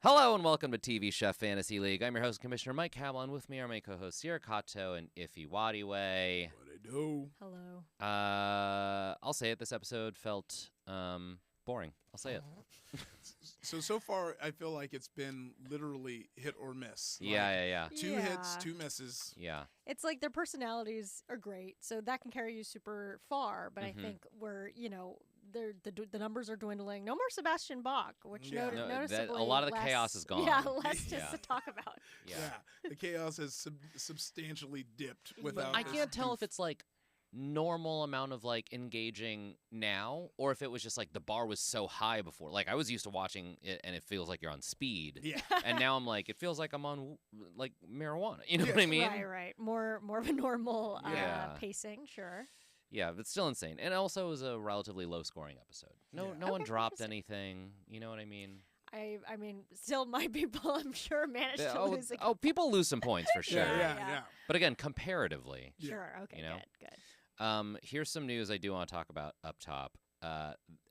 Hello and welcome to TV Chef Fantasy League. I'm your host, Commissioner Mike Hamlin. With me are my co-hosts Sierra Kato and Iffy Wadiway. What I do? Hello. I'll say it. This episode felt boring. I'll say it. So far, I feel like it's been literally hit or miss. Yeah. Two hits, two misses. Yeah. It's like their personalities are great, so that can carry you super far. But I think the numbers are dwindling. No more Sebastian Bach, which Yeah. noticeably a lot of the less- chaos is gone. Yeah, less Yeah. to talk about. Yeah. The chaos has substantially dipped without. I this can't tell goof. if it's like normal amount of like engaging now or if it was just like the bar was so high before. Like I was used to watching it and it feels like you're on speed. Yeah. And now I'm like, it feels like I'm on like marijuana. You know what I mean? Right. More of a normal Yeah. pacing, sure. Yeah, but still insane. And also it was a relatively low scoring episode. No one Okay, dropped interesting. anything. You know what I mean? I mean, still my people, I'm sure, managed to lose again. People lose some points for sure. Yeah. But again, comparatively. Sure, okay, You know? good. Here's some news I do want to talk about up top.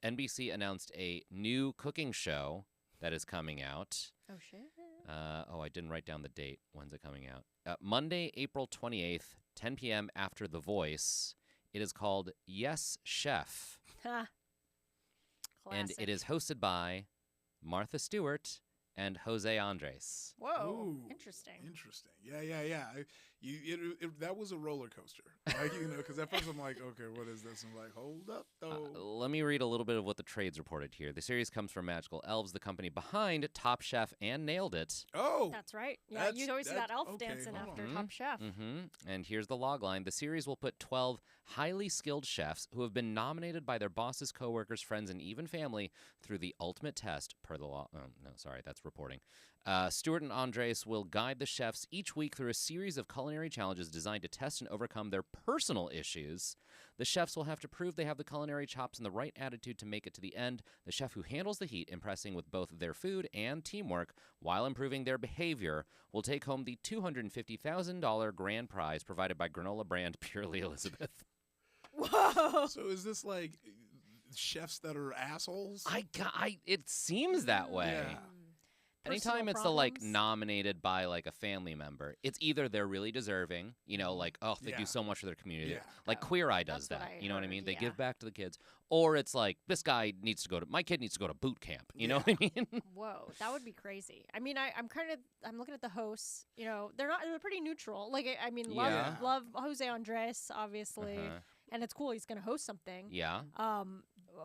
NBC announced a new cooking show that is coming out. Oh, shit. I didn't write down the date. When's it coming out? Monday, April 28th, 10 p.m. after The Voice. It is called Yes Chef. Ha. And Classic. it is hosted by Martha Stewart and Jose Andres. Whoa, Ooh, interesting. Interesting. Yeah. That was a roller coaster. Like, because at first I'm like, okay, what is this? I'm like, hold up, though. Let me read a little bit of what the trades reported here. The series comes from Magical Elves, the company behind Top Chef and Nailed It. Oh. That's right. Yeah, you always see that elf okay, dancing hold after on. Top Chef. And here's the log line. The series will put 12 highly skilled chefs who have been nominated by their bosses, coworkers, friends, and even family through the ultimate test per the law. Oh, no, sorry, that's reporting. Stewart and Andres will guide the chefs each week through a series of culinary challenges designed to test and overcome their personal issues. The chefs will have to prove they have the culinary chops and the right attitude to make it to the end. The chef who handles the heat, impressing with both their food and teamwork while improving their behavior, will take home the $250,000 grand prize provided by granola brand Purely Elizabeth. So is this like chefs that are assholes? It seems that way. Yeah. Anytime Personal it's the like problems? nominated by like a family member, it's either they're really deserving, like they Yeah. do so much for their community, Yeah. like Queer Eye does that's what that. I You know what I heard, mean? They yeah. give back to the kids, or it's like my kid needs to go to boot camp. You know what I mean? Whoa, that would be crazy. I mean, I'm looking at the hosts. They're pretty neutral. Like, I mean, Yeah. love Jose Andres, obviously, Uh-huh. and it's cool. He's gonna host something. Yeah.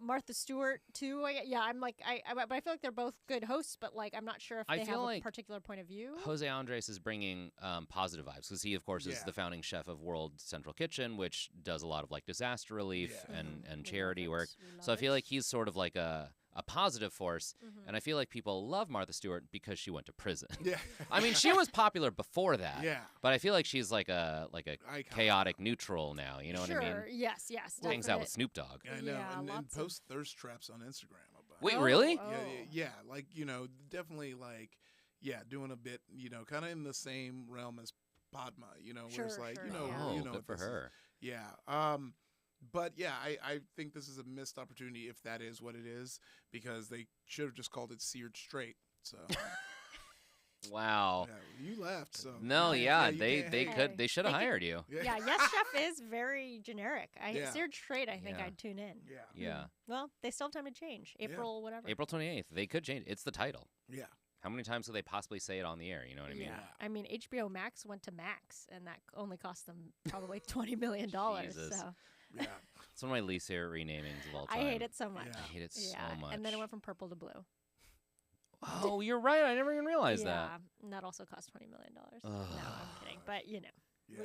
Martha Stewart too. I'm like, but I feel like they're both good hosts, but like, I'm not sure if I they feel have a like particular point of view. Jose Andres is bringing positive vibes because he, of course, is Yeah. the founding chef of World Central Kitchen, which does a lot of like disaster relief Yeah. and charity love work. it. We So I love feel it. like he's sort of like a positive force, and I feel like people love Martha Stewart because she went to prison. Yeah. I mean, she was popular before that. Yeah. But I feel like she's like a Icon. chaotic neutral now. You know what I Sure. mean? Yes. Hangs out with definite. Snoop Dogg. I know. Yeah, and lots of- post thirst traps on Instagram about Wait, it. really? Oh. Yeah. Like, definitely like, doing a bit, kind of in the same realm as Padma, where it's Sure, like, sure, Oh, yeah. good for this is- her. Yeah. But yeah, I think this is a missed opportunity if that is what it is, because they should have just called it Seared Straight. So Wow. yeah, you left. So No, you yeah, can't they hang. they should have They could- hired you. Yeah. Yes, Chef is very generic. Yeah. Seared straight. I think Yeah. I'd tune in. Yeah. Yeah. Well, they still have time to change. April, whatever. April 28th. They could change. It's the title. Yeah. How many times could they possibly say it on the air? You know what I mean? Yeah. I mean, HBO Max went to Max, and that only cost them probably $20 million. Jesus. So Yeah. It's one of my least favorite renamings of all time. I hate it so much. Yeah. I hate it Yeah, so much. and then it went from purple to blue. Oh, you're right. I never even realized yeah, that. and that also cost $20 million. No, I'm kidding, but we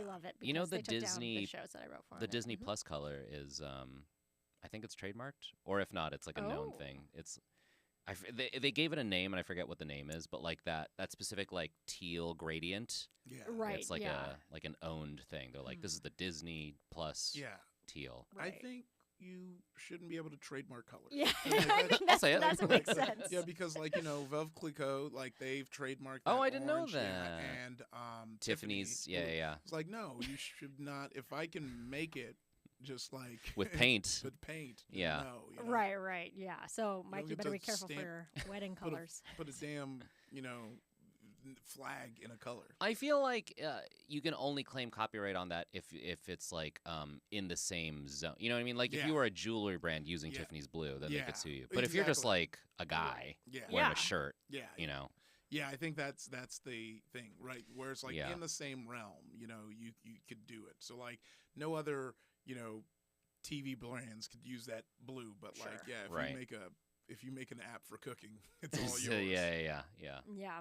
Yeah. love it. You know, because the they took down Disney- the shows that I wrote for The it. Disney Plus color is, I think it's trademarked, or if not, it's like a known Oh. thing. They gave it a name, and I forget what the name is, but like that specific like teal gradient. Yeah. Right. It's like yeah. an owned thing. They're like, this is the Disney Plus Yeah. teal. I Right. think you shouldn't be able to trademark colors. Yeah, I mean, I think I'll say it. that makes sense. Yeah, because Veuve Clicquot, like they've trademarked. Oh, that I didn't know orange, yeah, that. and Tiffany's, Tiffany. yeah. It's like, no, you should not. If I can make it, just like With paint. with paint. Yeah. No, you know, Right. Yeah. So, Mike, you get better to be careful for stamp- your wedding put a- colors. Put a damn, flag in a color. I feel like you can only claim copyright on that if it's like in the same zone. You know what I mean? Like if Yeah. you were a jewelry brand using Yeah. Tiffany's blue, then they Yeah, could sue you. But if you're just exactly. like a guy Yeah. wearing Yeah. a shirt, Yeah. you know, Yeah, I think that's the thing, right? Where it's like Yeah. in the same realm, you could do it. So like no other, TV brands could use that blue, but like Sure. yeah, Right. if you make an app for cooking, it's all So, yours. yeah. Yeah.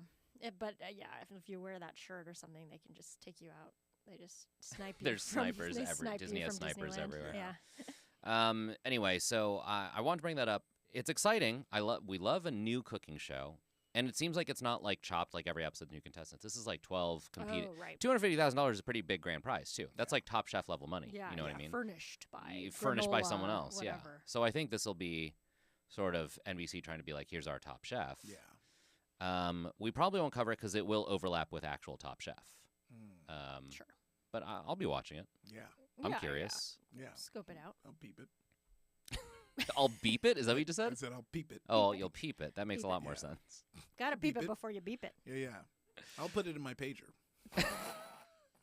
But yeah, if you wear that shirt or something, they can just take you out. They just snipe you. There's from, snipers they every- snipe Disney you has from snipers Disneyland. everywhere. Yeah. Anyway, so I want to bring that up. It's exciting. We love a new cooking show, and it seems like it's not like Chopped, like every episode of New Contestants. This is like 12 competing. Oh, right. $250,000 is a pretty big grand prize too. That's like Top Chef level money. Yeah. You know what I yeah, mean? Furnished by. Furnished by someone granola, else. Yeah. whatever. So I think this will be sort of NBC trying to be like, here's our Top Chef. Yeah. We probably won't cover it because it will overlap with actual Top Chef. Mm, Sure. But I'll be watching it. yeah. I'm Yeah, curious. Yeah. Yeah. Scope it out. I'll peep it. I'll beep it. Is that what you just I said? said I'll peep it. Oh, Peep it. you'll peep it. That makes Peep a lot it. more Yeah. sense. Gotta beep Beep it it. before you beep it. Yeah. I'll put it in my pager.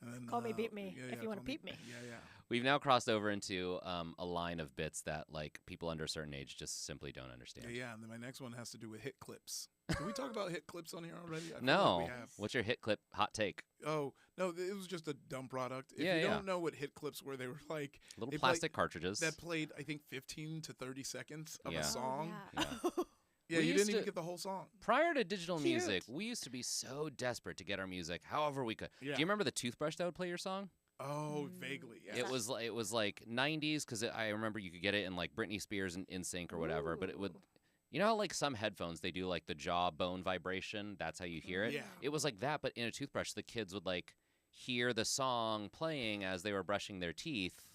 And then, Call me, beep me, yeah, if yeah, you wanna call peep me. Yeah. We've now crossed over into a line of bits that like people under a certain age just simply don't understand. Yeah. And then my next one has to do with hit clips. Did we talk about hit clips on here already? I feel like No. we have. What's your hit clip hot take? Oh no, it was just a dumb product. If Yeah, you yeah. don't know what hit clips were, they were like Little They play- plastic cartridges. that played I think 15 to 30 seconds of Yeah. a song. Oh, yeah. Yeah, We you used didn't even to- get the whole song. Prior to digital Cute. music, we used to be so desperate to get our music however we could. Yeah. Do you remember the toothbrush that would play your song? Oh, Mm. vaguely. Yeah. It was like 90s because I remember you could get it in like Britney Spears and NSYNC or whatever, but it would. Ooh. You know how like some headphones they do like the jawbone vibration? That's how you hear it. Yeah. It was like that, but in a toothbrush, the kids would like hear the song playing as they were brushing their teeth,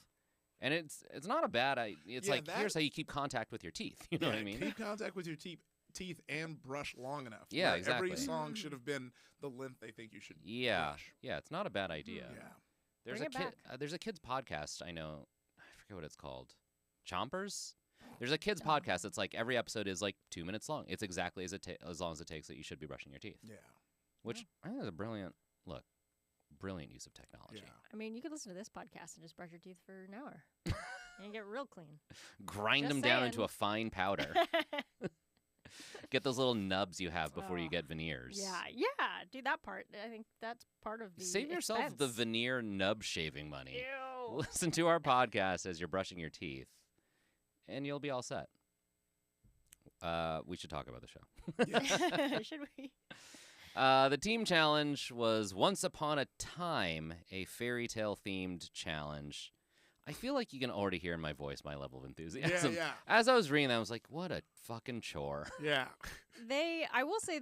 and it's not a bad. It's Yeah, like here's that- how you keep contact with your teeth. You know what I mean? Keep contact with your teeth and brush long enough. Yeah, where Every exactly. song should have been the length they think you should. Yeah, brush. yeah, it's not a bad idea. Mm. Yeah. There's Bring a it kid. back. There's a kids podcast. I know. I forget what it's called. Chompers. There's a kids Oh. podcast that's like every episode is like 2 minutes long. It's exactly as long as it takes that you should be brushing your teeth. Yeah. Which I think is a brilliant use of technology. Yeah. I mean, you could listen to this podcast and just brush your teeth for an hour. and you get real clean. Grind Just them down into saying. a fine powder. Get those little nubs you have before you Oh. get veneers. yeah, do that part. I think that's part of the Save yourself the expense. veneer nub shaving money. Ew. Listen to our podcast as you're brushing your teeth, and you'll be all set. We should talk about the show. Should we? The team challenge was Once Upon a Time, a fairy tale themed challenge. I feel like you can already hear in my voice my level of Yeah. enthusiasm. Yeah. As I was reading that, I was like, what a fucking chore. Yeah. I will say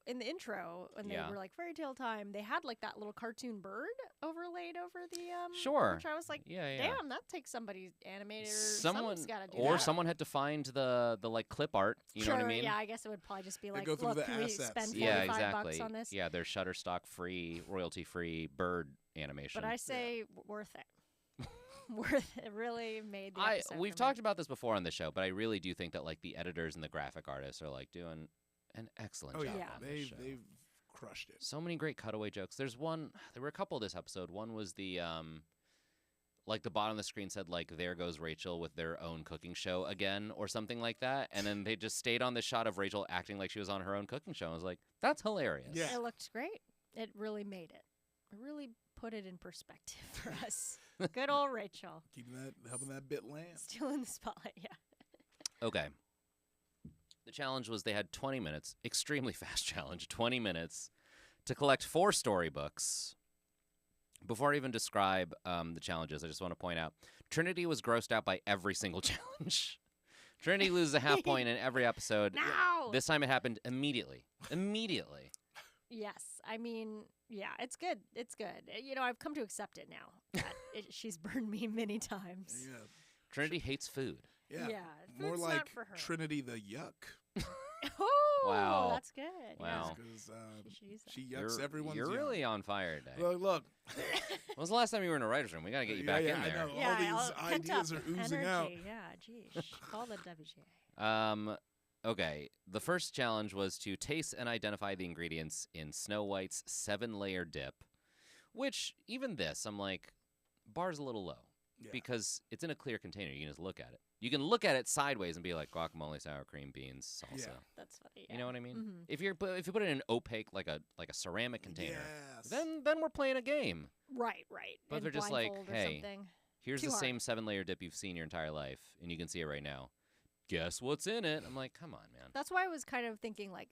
in the intro when they Yeah. were like fairy tale time, they had like that little cartoon bird overlaid over the Sure. Which I was like, Yeah, yeah. damn, that takes somebody's animator. Someone Someone's got to do or that. someone had to find the like clip art. You sure, know what I mean? yeah, I guess it would probably just be like, go through look, the can we assets. spend $45 Yeah, exactly. on this? Yeah, they're Shutterstock free, royalty free bird animation. But I say worth it. Worth it. Really made the episode We've for me. talked about this before on the show, but I really do think that like the editors and the graphic artists are like doing an excellent Oh job yeah. on this They've show. they've crushed it. So many great cutaway jokes. There were a couple this episode. One was the like the bottom of the screen said like there goes Rachel with their own cooking show again or something like that, and then they just stayed on this shot of Rachel acting like she was on her own cooking show. I was like, that's hilarious. Yeah. It looked great. It really made it. It really put it in perspective for us. Good old Rachel. Helping that bit land. Still in the spotlight, yeah. Okay. The challenge was they had 20 minutes, extremely fast challenge, 20 minutes to collect 4 storybooks. Before I even describe the challenges, I just want to point out Trinity was grossed out by every single challenge. Trinity loses a half point in every episode. Now! This time it happened immediately. Immediately. Yes. I mean, yeah, it's good. It's good. You know, I've come to accept it now. That she's burned me many times. Yeah. Trinity hates food. Yeah. Yeah, More food's like not for her. Trinity the yuck. Oh, Wow. that's good. Wow. Because She should use that. she yucks everyone's You're yum. really on fire today. Look. When was the last time you were in a writer's room? We got to get you back yeah, in there. I know. All these pent ideas up are oozing energy. out. Yeah, geez. Call the WGA. Okay. The first challenge was to taste and identify the ingredients in Snow White's 7-layer dip, which even this, I'm like, bar's a little low Yeah. because it's in a clear container. You can just look at it. You can look at it sideways and be like guacamole, sour cream, beans, salsa. Yeah. That's funny. You know what I mean? Mhm. If you put it in an opaque, like a ceramic container, Yes. then we're playing a game. Right. But And they're just like, blindfold or hey, something. Here's Too the hard. same 7-layer dip you've seen your entire life, and you can see it right now. Guess what's in it? I'm like, come on, man. That's why I was kind of thinking, like,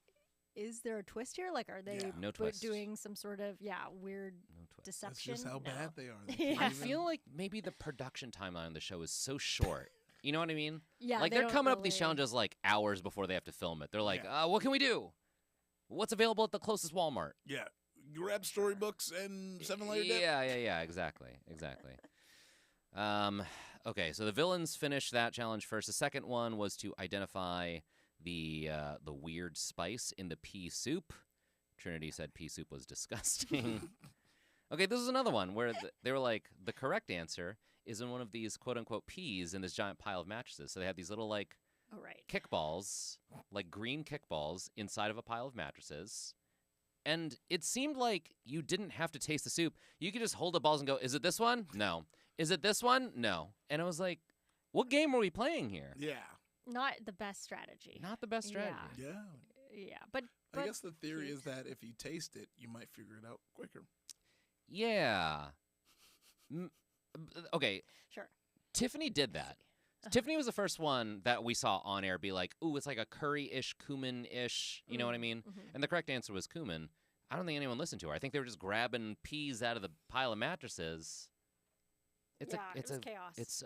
is there a twist here? Like, are they Yeah. No twist. doing some sort of weird No twist. That's deception? just how No. bad they are. They Yeah. can't I even- feel like maybe the production timeline on the show is so short. You know what I mean? Yeah, Like they they're don't coming up with these really- challenges like hours before they have to film it. They're like, Yeah. what can we do? What's available at the closest Walmart? Yeah. Grab storybooks and 7-layer dip. Yeah, exactly. Okay, so the villains finished that challenge first. The second one was to identify the weird spice in the pea soup. Trinity said pea soup was disgusting. Okay, this is another one where they were like, the correct answer is in one of these quote-unquote peas in this giant pile of mattresses. So they have these little like Oh, right. kickballs, like green kickballs inside of a pile of mattresses. And it seemed like you didn't have to taste the soup. You could just hold the balls and go, is it this one? No. Is it this one? No. And I was like, what game are we playing here? Yeah. Not the best strategy. Not the best strategy. Yeah. Yeah, but I guess the theory cute. is that if you taste it, you might figure it out quicker. Yeah. Okay, sure. Tiffany did that. Tiffany was the first one that we saw on air be like, ooh, it's like a curry-ish, cumin-ish, you know what I mean? Mhm. And the correct answer was cumin. I don't think anyone listened to her. I think they were just grabbing peas out of the pile of mattresses. It's Yeah, a, it's it was a, chaos. it's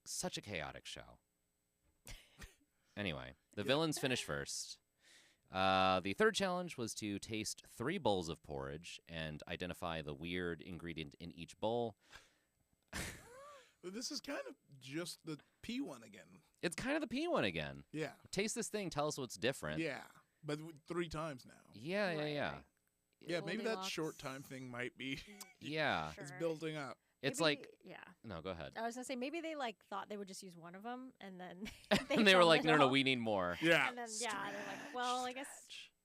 such a chaotic show. Anyway, the villains finished first. The third challenge was to taste 3 bowls of porridge and identify the weird ingredient in each bowl. But this is kind of just the P one again. It's kind of the pea one again. Yeah. Taste this thing, tell us what's different. Yeah. But 3 times now. Yeah. Right. Yeah, maybe that Goldilocks. short time thing might be Yeah. it's Sure. building up. It's Maybe- like, yeah. no, go ahead. I was gonna say maybe they like thought they would just use one of them, and then And they were filmed like, it no, all. we need more. Yeah. And then they're like, well, I guess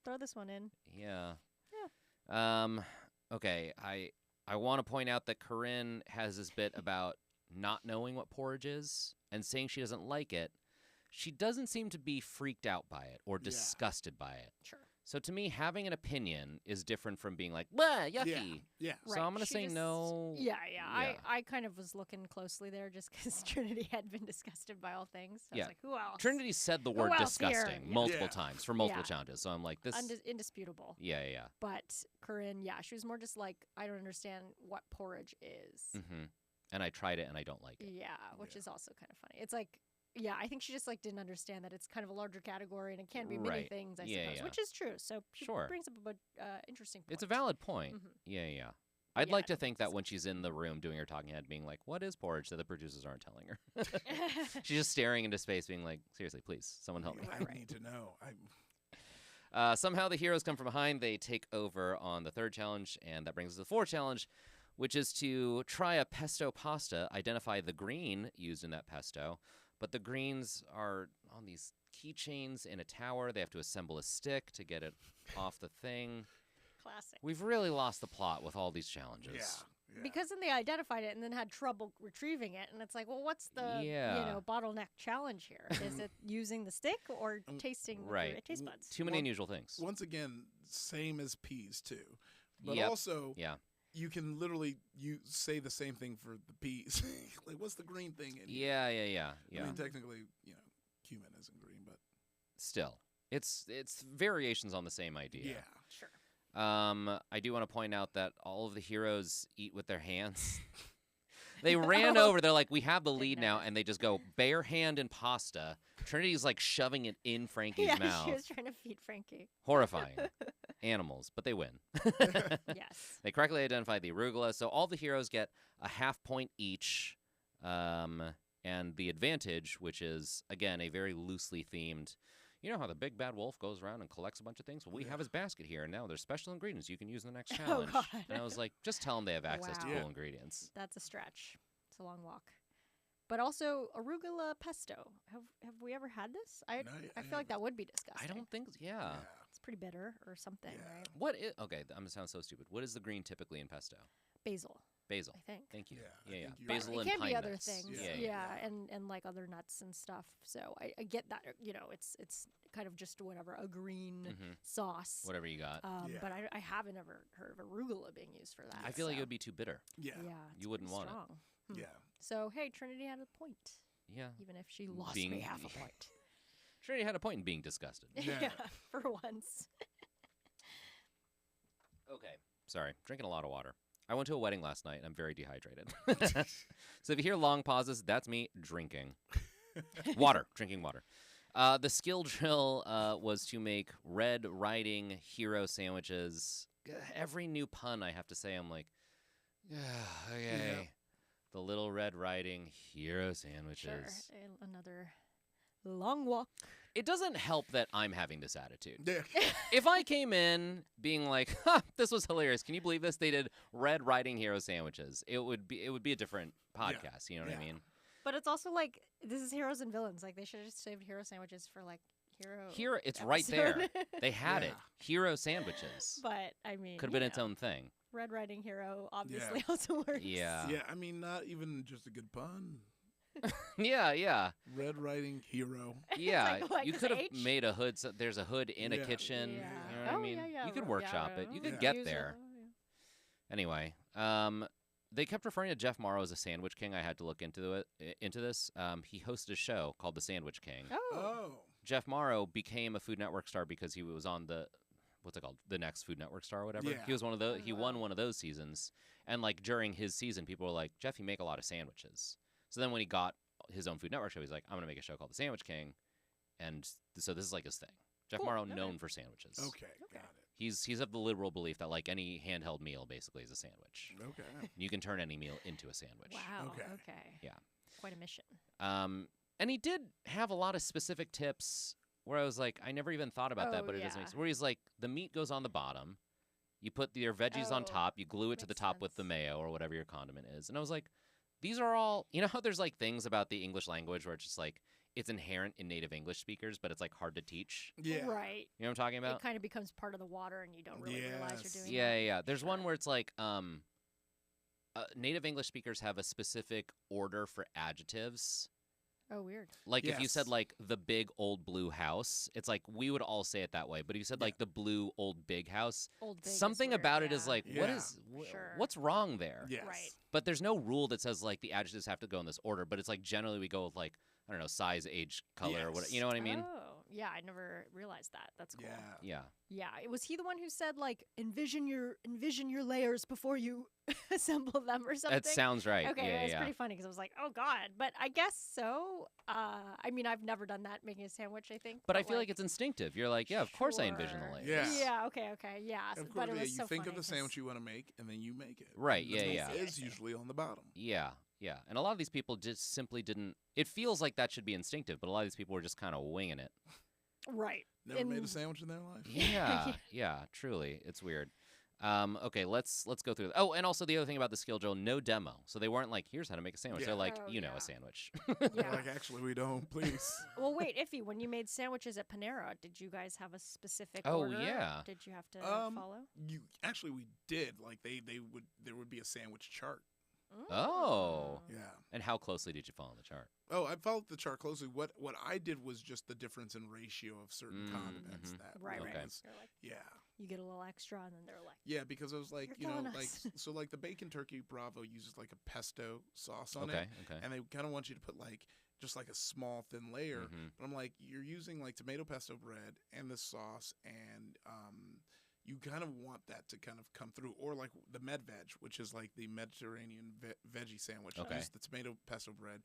throw this one in. Yeah. Okay, I want to point out that Corinne has this bit about not knowing what porridge is and saying she doesn't like it. She doesn't seem to be freaked out by it or Yeah. disgusted by it. Sure. So to me, having an opinion is different from being like, "Blah, yucky." Yeah. So Right, I'm gonna she say just- no. Yeah. Yeah. I kind of was looking closely there just because Trinity had been disgusted by all things. I Yeah. was like, who else? Trinity said the Who word else here? disgusting Yeah. multiple Yeah. times for multiple Yeah. challenges. So I'm like, this. Indisputable. Yeah. But Corinne, yeah, she was more just like, I don't understand what porridge is. Mm-hmm. And I tried it and I don't like it. Yeah, which Yeah. is also kind of funny. It's like, yeah, I think she just like didn't understand that it's kind of a larger category and it can be many Right. things, I Yeah, suppose, yeah. which is true. So she Sure. brings up a interesting point. It's a valid point. Mhm. Yeah. I'd Yeah, like to it's think that when she's in the room doing her talking head, being like, "What is porridge?" that the producers aren't telling her. She's just staring into space, being like, "Seriously, please, someone help me." I Right. need to know. Somehow the heroes come from behind. They take over on the third challenge, and that brings us to the fourth challenge, which is to try a pesto pasta, identify the green used in that pesto. But the greens are on these keychains in a tower. They have to assemble a stick to get it off the thing. Classic. We've really lost the plot with all these challenges. Yeah. Because then they identified it and then had trouble retrieving it, and it's like, well, what's the Yeah. bottleneck challenge here? Is it using the stick or tasting with right. your taste buds? Too many One- unusual things. Once again, same as peas too. But Yep. also Yeah. you can literally say the same thing for the peas. Like what's the green thing in here? Yeah. I mean technically, cumin isn't green, but Still, it's variations on the same idea. yeah. Sure. I do want to point out that all of the heroes eat with their hands. They ran over. They're like, "We have the lead now," and they just go bare hand in pasta. Trinity's like shoving it in Frankie's Yeah, mouth. she was trying to feed Frankie. Horrifying. Animals, but they win. Yes. They correctly identified the arugula, so all the heroes get a half point each. And the advantage, which is, again, a very loosely themed, you know how the big bad wolf goes around and collects a bunch of things? Well, we Yeah. have his basket here, and now there's special ingredients you can use in the next Oh, challenge. God. And I was like, just tell them they have access to Wow. cool Yeah. ingredients. That's a stretch. It's a long walk. But also arugula pesto. Have we ever had this? I No, I feel like that would be disgusting. I don't think, Yeah. It's pretty bitter or something, Yeah. right? What is, okay, I'm going to sound so stupid. What is the green typically in pesto? Basil, Basil. I think. Thank you. Yeah, I Yeah, think yeah. you're Basil It and can pine be other nuts. things, Yeah, yeah, yeah. and like other nuts and stuff. So I get that. It's kind of just whatever a green hmm sauce. Whatever you got. Yeah. But I haven't ever heard of arugula being used for that. I feel like it so, would be too bitter. Yeah. yeah, You wouldn't pretty want it. strong. Hmm. Yeah. So hey, Trinity had a point, Yeah. even if she lost Being- me half a point. Trinity had a point in being disgusted. Yeah. for once. Okay. Sorry. Drinking a lot of water. I went to a wedding last night and I'm very dehydrated. So if you hear long pauses, that's me drinking. Water. Drinking water. The skill drill was to make Red Riding hero sandwiches. Every new pun I have to say, I'm like, okay. The Little Red Riding hero sandwiches. Sure, another long walk. It doesn't help that I'm having this attitude. Yeah. If I came in being like, "Ha, this was hilarious. Can you believe this? They did Red Riding hero sandwiches." It would be a different podcast. You know what I Yeah. mean? But it's also like this is heroes and villains. Like they should have just saved hero sandwiches for like hero. Hero, it's right there. episode. They had it. Yeah. Hero sandwiches. But I mean, Could have you been its know, own thing. Red Riding Hero obviously also works. Yeah. Yeah. I mean, not even just a good pun. Yeah, yeah, Red Riding Hero. yeah. like You this could have H? made a hood. So there's a hood in a Yeah. kitchen. Yeah. You know what Oh, I mean? yeah, yeah, You could yeah, workshop it. You yeah, could yeah. get Use it, there. oh, yeah. Anyway, they kept referring to Jeff Morrow as a Sandwich King. I had to look into this. He hosted a show called The Sandwich King. Oh. Oh. Jeff Morrow became a Food Network star because he was on the what's it called, the next Food Network star or whatever. Yeah. He was one of those. Oh, He won wow. one of those seasons, and like during his season, people were like, "Jeff, you make a lot of sandwiches." So then when he got his own Food Network show, he's like, "I'm gonna make a show called The Sandwich King," and so this is like his thing. Jeff Cool, Morrow okay. known for sandwiches. Okay. Got He's of the liberal belief that like any handheld meal basically is a sandwich. it. Okay. You can turn any meal into a sandwich. Wow. Okay. Okay. Yeah. Quite a mission. And he did have a lot of specific tips where I was like, I never even thought about that, Oh, but it doesn't yeah. make sense. Where he's like, the meat goes on the bottom, you put your veggies on Oh, top, you glue it to the makes top with the sense. mayo or whatever your condiment is. And I was like, these are all, you know how there's like things about the English language where it's just like, it's inherent in native English speakers, but it's like hard to teach. Yeah. Right. You know what I'm talking about? It kind of becomes part of the water, and you don't really realize Yes. you're doing Yeah, that. yeah, yeah. There's one Sure. where it's like, native English speakers have a specific order for adjectives. Oh, weird. Like if you said Yes. like the big old blue house, it's like we would all say it that way. But if you said Yeah. like the blue old big house, Old big is something weird, about it is yeah. like what Yeah. is Sure. what's wrong there? Yes. Right. But there's no rule that says like the adjectives have to go in this order. But it's like generally we go with like I don't know size, age, color, or what Yes. you know what I mean? Oh, yeah. I never realized that. That's cool. Yeah. Yeah. Yeah, was he the one who said like envision your layers before you assemble them or something? That sounds right. Okay, yeah, it's yeah. pretty funny because I was like, oh god, but I guess so. I mean, I've never done that making a sandwich. I think, But I feel like it's instinctive. You're like, yeah, of course I envision the Sure. layers. Yeah. Yeah. Okay. Okay. Yeah. Of but course, it yeah, was you so think funny of the 'cause- sandwich you want to make, and then you make it. Right, And yeah, the yeah. meat I is see. usually on the bottom. Yeah, yeah. And a lot of these people just simply didn't. It feels like that should be instinctive, but a lot of these people were just kind of winging it. Right. Never made a And- sandwich in their life. Yeah, yeah, truly, it's weird. Okay, let's go through. Oh, and also the other thing about the skill drill, no demo. So they weren't like, here's how to make a sandwich. Yeah. They're like, Oh, you know, yeah. a sandwich. Yeah. Like, actually, we don't. Please. Well, wait, Iffy, when you made sandwiches at Panera, did you guys have a specific Oh, order? yeah. Did you have to Um, follow? You actually, we did. Like there would be a sandwich chart. Oh. Mm. Yeah. And how closely did you follow the chart? Oh, I followed the chart closely. What I did was just the difference in ratio of certain Mm, condiments. mhm. That Right, really right. was- You're like, yeah. you get a little extra, and then they're like, Yeah, because I was like, You're you know, killing like us. so like the bacon turkey Bravo uses like a pesto sauce on Okay, it, okay. and they kind of want you to put like just like a small thin layer. Mhm. But I'm like, you're using like tomato pesto bread and the sauce, and you kind of want that to kind of come through, or like the med veg, which is like the Mediterranean veggie sandwich. Okay. Use the tomato pesto bread,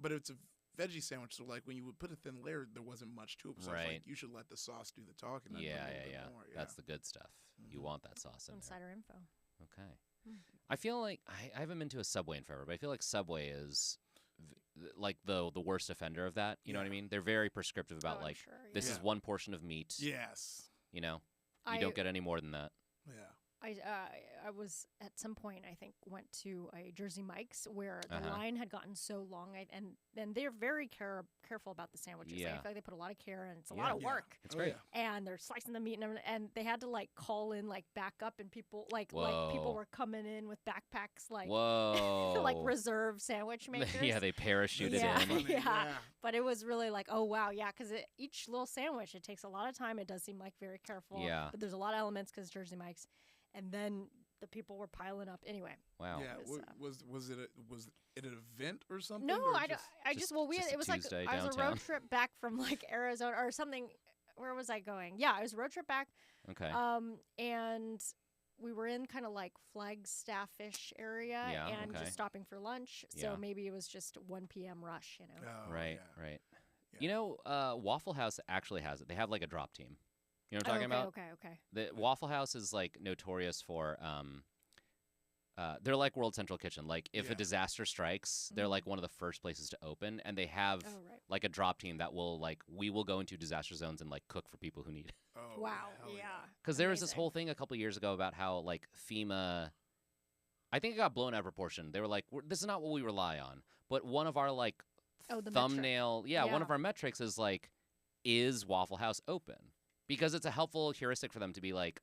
but it's a veggie sandwich. So like when you would put a thin layer, there wasn't much to it. So I was Right. like, you should let the sauce do the talking. And Yeah, put a yeah, little yeah. bit more. That's the good stuff. You Mhm. want that sauce in there. insider info. Okay. Mm. I feel like I haven't been to a Subway in forever, but I feel like Subway is like the worst offender of that. You know what I Yeah. mean? They're very prescriptive about I'm like sure, this yeah. is Yeah. one portion of meat. Yes. You know, you I- don't get any more than that. Yeah. I was at some point I think went to a Jersey Mike's where the Uh-huh. line had gotten so long and they're very careful about the sandwiches. Like, I Yeah. feel like they put a lot of care and it's a Yeah. lot of Yeah. work. It's Oh, great. yeah. And they're slicing the meat and everything, and they had to like call in like backup and people like Whoa. people were coming in with backpacks like Whoa. like reserve sandwich makers. yeah, they parachute Yeah. it in. Funny, Yeah. But it was really like, oh wow, yeah, because each little sandwich it takes a lot of time. It does seem like very careful. Yeah. But there's a lot of elements because Jersey Mike's, and then the people were piling up anyway. Wow. Yeah. It was, Was it an event or something? No, or I don't. I just- just well, we just had, a it was like Tuesday I was a downtown. road trip back from like Arizona or something. Where was I going? Yeah, I was a road trip back. Okay. And we were in kind of like Flagstaff-ish area, Yeah, and okay. just stopping for lunch. Yeah. So maybe it was just 1 p.m. rush, you know. Oh, right. yeah. Right. Yeah. You know, Waffle House actually has it. They have like a drop team. You know what I'm talking okay, about? okay. The Waffle House is like notorious for they're like World Central Kitchen. Like if Yeah. a disaster strikes, they're Mhm. like one of the first places to open, and they have Oh right. like a drop team that will like we will go into disaster zones and like cook for people who need it. Oh, Wow. hell Yeah. Because there was this Amazing. whole thing a couple years ago about how like FEMA, I think it got blown out of proportion. They were like, this is not what we rely on. But one of our like Oh, the metric. thumbnail, one Yeah. of our metrics is like, is Waffle House open? Because it's a helpful heuristic for them to be like,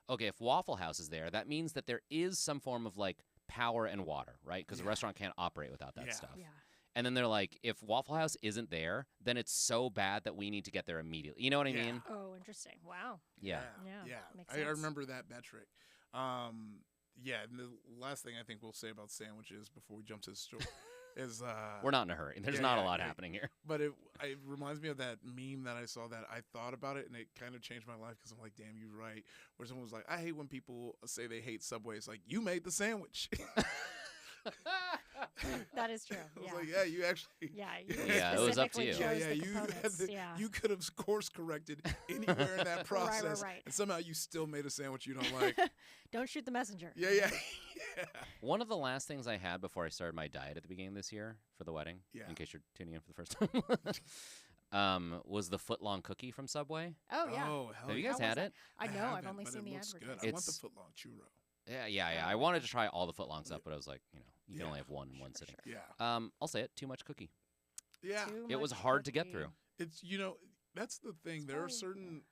okay, if Waffle House is there, that means that there is some form of like power and water, right? Because a Yeah. restaurant can't operate without that Yeah. stuff. Yeah. And then they're like, if Waffle House isn't there, then it's so bad that we need to get there immediately. You know what I Yeah. mean? Oh, interesting. Wow. Yeah. Yeah, Yeah. makes I sense. remember that metric. Yeah. And the last thing I think we'll say about sandwiches before we jump to the store is We're not in a hurry. There's yeah, not yeah, a lot yeah. happening here. But it reminds me of that meme that I saw that I thought about it and it kind of changed my life because I'm like, damn, you're right. Where someone was like, I hate when people say they hate Subway. It's like, you made the sandwich. That is true. I was Yeah. like, yeah, you actually. Yeah. You Yeah, it was up to specifically you. chose Yeah, the you had components. the- Yeah. you could have course corrected anywhere in that process, right. and somehow you still made a sandwich you don't like. Don't shoot the messenger. Yeah, yeah, yeah. One of the last things I had before I started my diet at the beginning of this year for the wedding, Yeah. in case you're tuning in for the first time, was the footlong cookie from Subway. Oh yeah. Oh, hell Have you yeah. guys How was had that? it? I know. I've haven't, only but seen it the looks good. advertisement. I want the It's- footlong churro. Yeah. I Oh. wanted to try all the footlongs Yeah. up, but I was like, you can Yeah. only have one in one Sure, sitting. sure. Yeah, I'll say it. Too much cookie. yeah. Too It was much hard to get cookie. through. It's that's the thing. There are probably- certain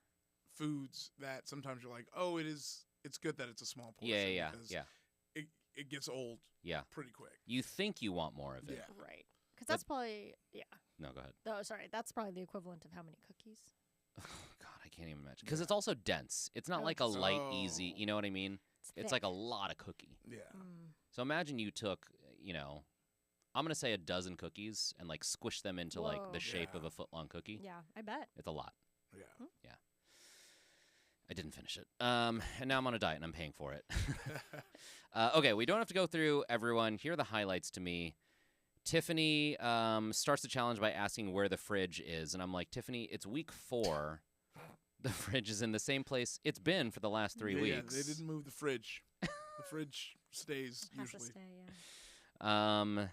foods that sometimes you're like, oh, it's good that it's a small portion. Yeah. because Yeah. It gets old Yeah. pretty quick. You think you want more of it. Yeah. Right. Because that's probably No, go ahead. Oh, sorry. That's probably the equivalent of how many cookies? God, I can't even imagine. Because Yeah. it's also dense. It's not Oh, like a light, easy. Oh. You know what I mean? It's like thick. a lot of cookie. Yeah. Mm. So imagine you took, I'm gonna say a dozen cookies and like squish them into like Whoa. the shape of Yeah. a foot-long cookie. Yeah, I bet. It's a lot. Yeah. I didn't finish it. And now I'm on a diet and I'm paying for it. Okay, we don't have to go through everyone. Here are the highlights to me. Tiffany starts the challenge by asking where the fridge is, and I'm like, Tiffany, it's week 4. The fridge is in the same place it's been for the last 3 Yeah, weeks. they didn't move the fridge. The fridge stays Has to usually. stay. Yeah.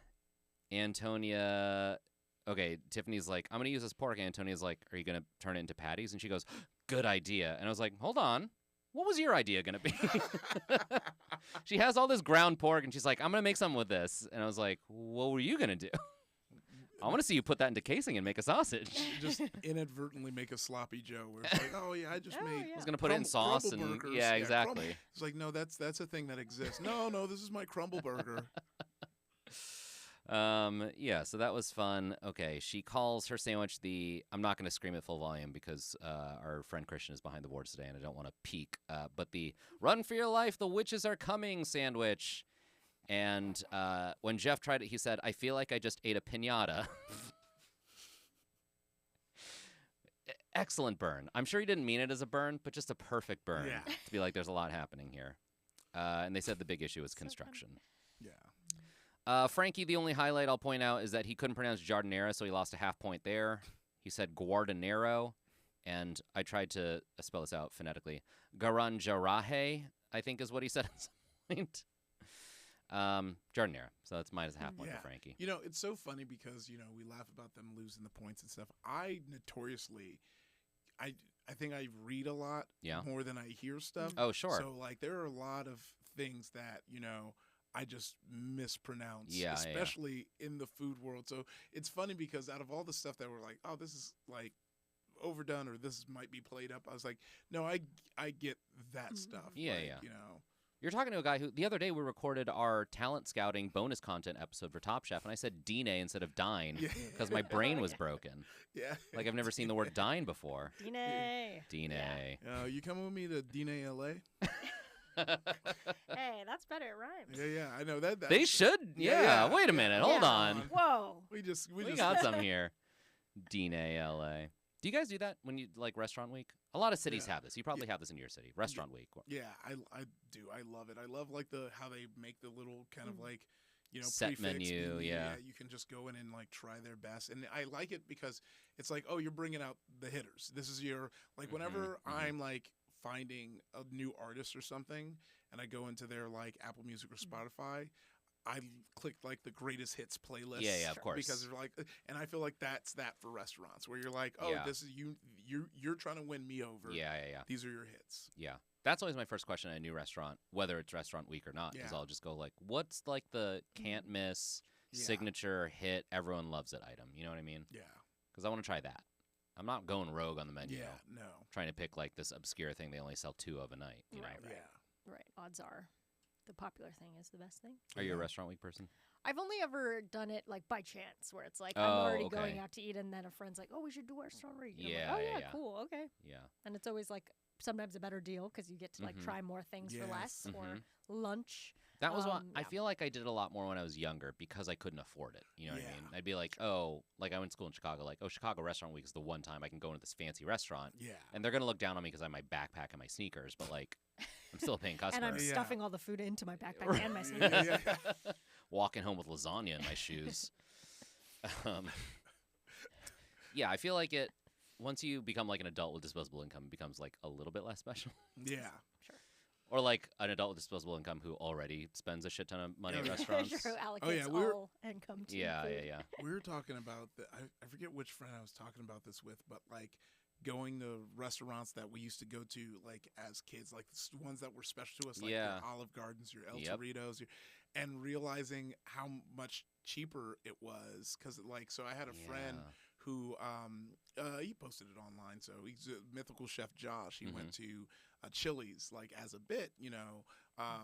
Antonia. Okay, Tiffany's like, I'm gonna use this pork. Antonia's like, are you gonna turn it into patties? And she goes, good idea. And I was like, hold on, what was your idea gonna be? She has all this ground pork, and she's like, I'm gonna make something with this. And I was like, what were you gonna do? I want to see you put that into casing and make a sausage. Just inadvertently make a sloppy Joe where it's like, oh yeah, I just Oh, made. yeah. I was gonna put it in sauce crumble and burgers. yeah, crumble- exactly. It's like, no, that's a thing that exists. No, this is my crumble burger. Yeah, so that was fun. Okay, she calls her sandwich I'm not going to scream at full volume because our friend Christian is behind the boards today and I don't want to peek, but the run for your life, the witches are coming sandwich. And when Jeff tried it, he said, I feel like I just ate a piñata. Excellent burn. I'm sure he didn't mean it as a burn, but just a perfect burn Yeah. to be like, there's a lot happening here. And they said the big issue is So funny. construction. Yeah. Frankie, the only highlight I'll point out is that he couldn't pronounce Jardinera, so he lost a half point there. He said Guardinero, and I tried to spell this out phonetically. Garanjaraje, I think is what he said at some point. Jardinera. So that's minus a half point Yeah. for Frankie. You know, it's so funny because we laugh about them losing the points and stuff. I notoriously, I I think I read a lot Yeah. more than I hear stuff. Oh, sure. So like there are a lot of things that I just mispronounce, Yeah, yeah. especially in the food world. So it's funny because out of all the stuff that were like, oh, this is like overdone or this might be played up, I was like, no, I get that stuff. Yeah, like, yeah. You're talking to a guy who the other day we recorded our talent scouting bonus content episode for Top Chef, and I said Dine instead of Dine Yeah. because my brain was Yeah. broken. Yeah. Like I've never seen the word Dine before. Dine. Dine. You coming with me to Dine LA? Hey, that's better. It rhymes. Yeah, I know that. They should. Yeah, Yeah. yeah. Wait a minute. Hold Yeah. on. Whoa. We just We got some here. Dine LA. Do you guys do that when you like restaurant week? A lot of cities Yeah. have this. You probably have this in your city. Restaurant week. Yeah, I do. I love it. I love like how they make the little kind of like Set prefix menu, yeah. You can just go in and like try their best, and I like it because it's like, oh, you're bringing out the hitters. This is your like whenever mhm. I'm like finding a new artist or something, and I go into their like Apple Music or Spotify. I click like the greatest hits playlist. Yeah, of course. Because they're like, and I feel like that's that for restaurants where you're like, oh, Yeah. this is you're trying to win me over. Yeah. These are your hits. Yeah. That's always my first question at a new restaurant, whether it's restaurant week or not, is Yeah. I'll just go like, what's like the can't miss Yeah. signature hit, everyone loves it item? You know what I mean? Yeah. Because I want to try that. I'm not going rogue on the menu. Yeah. No. Trying to pick like this obscure thing they only sell 2 of a night. You know? Right. Yeah. Right. Odds are the popular thing is the best thing. Are you a Yeah. restaurant week person? I've only ever done it like by chance, where it's like Oh, I'm already going okay. out to eat, and then a friend's like, "Oh, we should do restaurant week." And I'm Yeah, like, oh yeah, yeah, yeah. cool, okay. Yeah. And it's always like sometimes a better deal because you get to like Mhm. try more things for less Yes. or Mhm. lunch. That was what I yeah. feel like I did a lot more when I was younger because I couldn't afford it. You know what I Yeah. mean? I'd be like, oh, like I went to school in Chicago, like, oh, Chicago Restaurant Week is the one time I can go into this fancy restaurant. Yeah. And they're going to look down on me because I have my backpack and my sneakers, but like, I'm still a paying customer. And I'm Yeah. stuffing all the food into my backpack and my Yeah, sneakers. yeah. Walking home with lasagna in my shoes. Yeah, I feel like once you become like an adult with disposable income, it becomes like a little bit less special. Yeah. Or like an adult with disposable income who already spends a shit ton of money at Yeah. restaurants. Sure, allocates we were- all income to Yeah, food. yeah, yeah. We were talking about I forget which friend I was talking about this with, but like going to restaurants that we used to go to like as kids, like ones that were special to us, like Yeah. your Olive Gardens, your El Yep. Torritos, and realizing how much cheaper it was. Because like, so I had a friend Yeah. who he posted it online. So he's a mythical chef Josh. He went to Chili's like as a bit,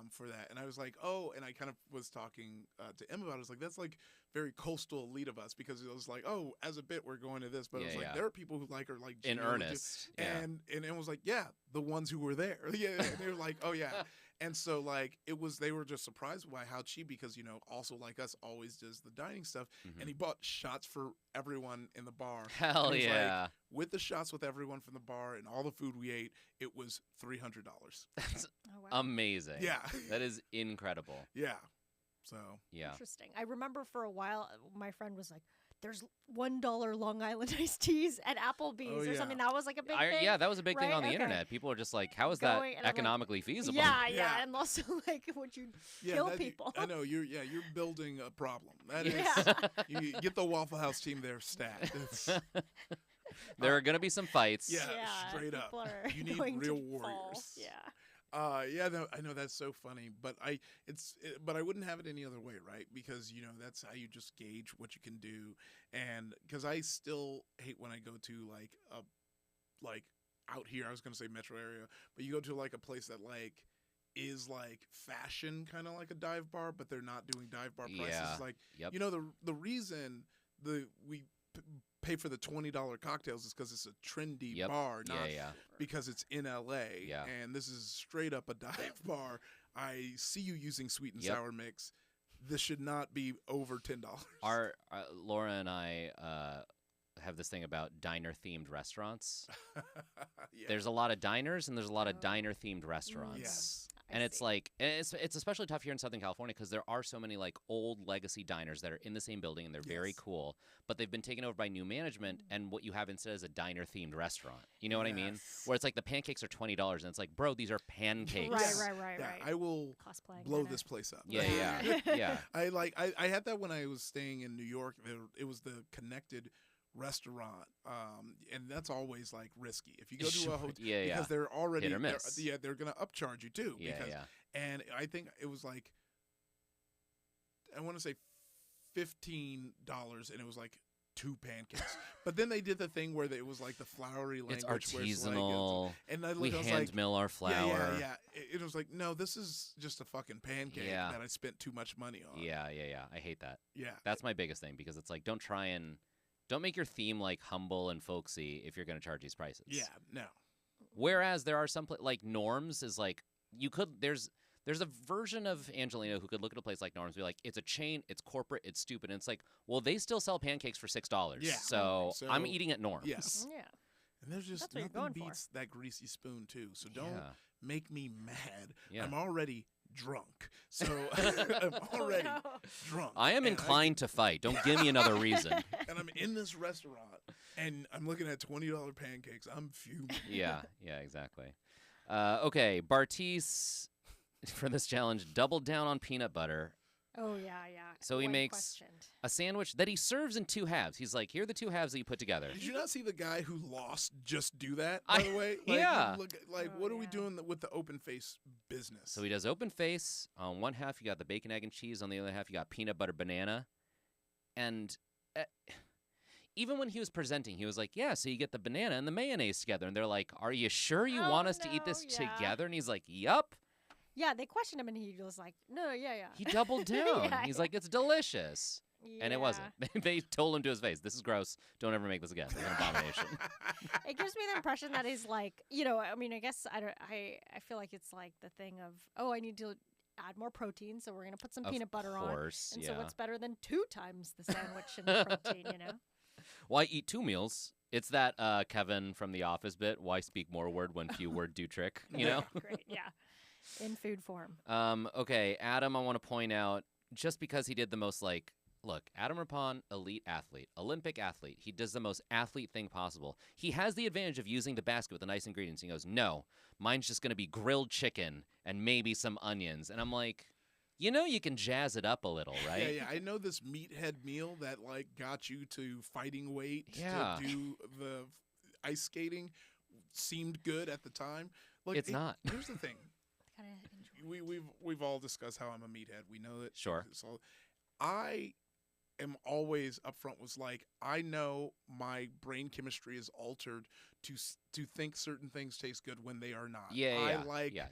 for that. And I was like, oh, and I kind of was talking to Em about it. I was like, that's like very coastal elite of us because it was like, oh, as a bit we're going to this, but it was Yeah, like yeah. there are people who like are like In genuinely do- earnest. Yeah. and Em was like, yeah, the ones who were there, yeah, and they were like, oh yeah. And so like they were just surprised by how cheap because also like us always does the dining stuff, Mhm. and he bought shots for everyone in the bar. Hell And he was like, yeah. with the shots with everyone from the bar and all the food we ate, it was $300. That's Oh, wow. amazing. Yeah, That is incredible. yeah. So Yeah. Interesting. I remember for a while, my friend was like, "There's $1 Long Island iced teas at Applebee's Oh, or yeah. something." That was like a big thing. Yeah, that was a big thing right? on the Okay. internet. People are just like, how is Going- that and I'm like, economically feasible? Yeah, Yeah. and also like, would you yeah, kill that- people? I know you're building a problem. That is Yeah. you get the Waffle House team there stacked. It's, There are going to be some fights. Yeah. straight up. people are You need going to real fall. warriors. Yeah. yeah, no, I know that's so funny, but I wouldn't have it any other way, right? Because that's how you just gauge what you can do, and because I still hate when I go to like out here, I was gonna say metro area, but you go to like a place that like is like fashion, kind of like a dive bar, but they're not doing dive bar prices. Yeah. Like Yep. the reason we pay for the $20 cocktails is because it's a trendy Yep. bar, Yeah, not yeah. because it's in LA, Yeah. and this is straight up a dive bar. I see you using sweet and Yep. sour mix. This should not be over $10. Our Laura and I have this thing about diner-themed restaurants. Yeah. There's a lot of diners and there's a lot of Oh. diner-themed restaurants. Yes. I And it's see. like it's especially tough here in Southern California because there are so many like old legacy diners that are in the same building and they're very Yes. cool, but they've been taken over by new management, Mm. and what you have instead is a diner themed restaurant. You know what I mean? Yes. Where it's like the pancakes are $20 and it's like, bro, these are pancakes. Right. Yeah, I will Cosplaying blow dinner. this place up. Yeah, yeah. I had that when I was staying in New York. It was the Connected restaurant, and that's always like risky. If you go to Sure. a hotel, Yeah, because they're already Hit or they're- miss. yeah, they're gonna upcharge you too. Yeah, because, yeah. And I think it was like I want to say $15, and it was like 2 pancakes. But then they did the thing where it was like the flowery language. It's where it's like, artisanal. and I We was hand like, mill our flour. yeah. It was like, no, this is just a fucking pancake Yeah. that I spent too much money on. Yeah. I hate that. Yeah. That's my biggest thing because it's like don't make your theme like humble and folksy if you're going to charge these prices. Yeah. No. Whereas there are some like Norms is like there's a version of Angelino who could look at a place like Norms and be like, it's a chain, it's corporate, it's stupid, and it's like, well, they still sell pancakes for $6. Yeah. So I'm So, eting at Norms. Yes. Yeah. And there's just That's what you're nothing going for. beats that greasy spoon too. So don't Yeah. make me mad. Yeah. I'm already drunk. So I'm already Oh, drunk. I am and inclined to fight. Don't give me another reason. and I'm in this restaurant and I'm looking at $20 pancakes. I'm fuming. Yeah, exactly. Okay, Bartiz for this challenge doubled down on peanut butter. Oh yeah. So he When makes questioned. a sandwich that he serves in 2 halves. He's like, here are the 2 halves that you put together. Did you not see the guy who lost just do that, I- by the way? Like, you yeah. Look, like, Oh, what are we yeah. doing with the open face business? So he does open face. On one half, you got the bacon, egg, and cheese. On the other half, you got peanut butter banana. And even when he was presenting, he was like, yeah, so you get the banana and the mayonnaise together. And they're like, are you sure you Oh, want us to eat no, this yeah. together? And he's like, yup. Yeah, they questioned him and he was like, no, yeah. He doubled down. Yeah, He's like, it's delicious. And it wasn't. Yeah. They told him to his face, this is gross. Don't ever make this again. It's an abomination. It gives me the impression that he's like, I mean, I guess I feel like it's like the thing of, oh, I need to add more protein, so we're gonna put some peanut butter Of on. course, And yeah. so what's better than 2 times the sandwich in protein, Why eat 2 meals? It's that Kevin from The Office bit. Why speak more word when few word do trick? You know? Great, yeah. In food form. Okay, Adam, I want to point out, just because he did the most look, Adam Rippon, elite athlete, Olympic athlete. He does the most athlete thing possible. He has the advantage of using the basket with the nice ingredients. He goes, no, mine's just going to be grilled chicken and maybe some onions. And I'm like, you can jazz it up a little, right? Yeah. I know this meathead meal that like got you to fighting weight Yeah. to do the ice skating seemed good at the time. Look, It's not. Here's the thing. Kind of enjoy. We've all discussed how I'm a meathead. We know that. Sure. So I am always upfront was like, I know my brain chemistry is altered to think certain things taste good when they are not. Yeah.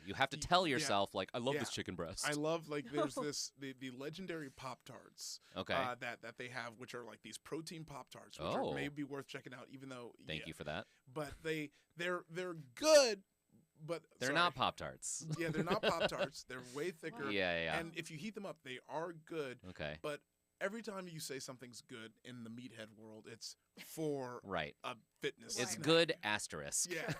You have to tell yeah. yourself, like, I love Yeah. this chicken breast. I love like there's the legendary Pop Tarts Okay. that they have, which are like these protein Pop Tarts, which Oh. are maybe worth checking out, even though Thank you for that. But they're good, but They're sorry. not Pop-Tarts. Yeah, they're not Pop Tarts. They're way thicker. Yeah. And if you heat them up, they are good. Okay. But every time you say something's good in the meathead world, it's for Right. a fitness. It's snack. good asterisk. Yes.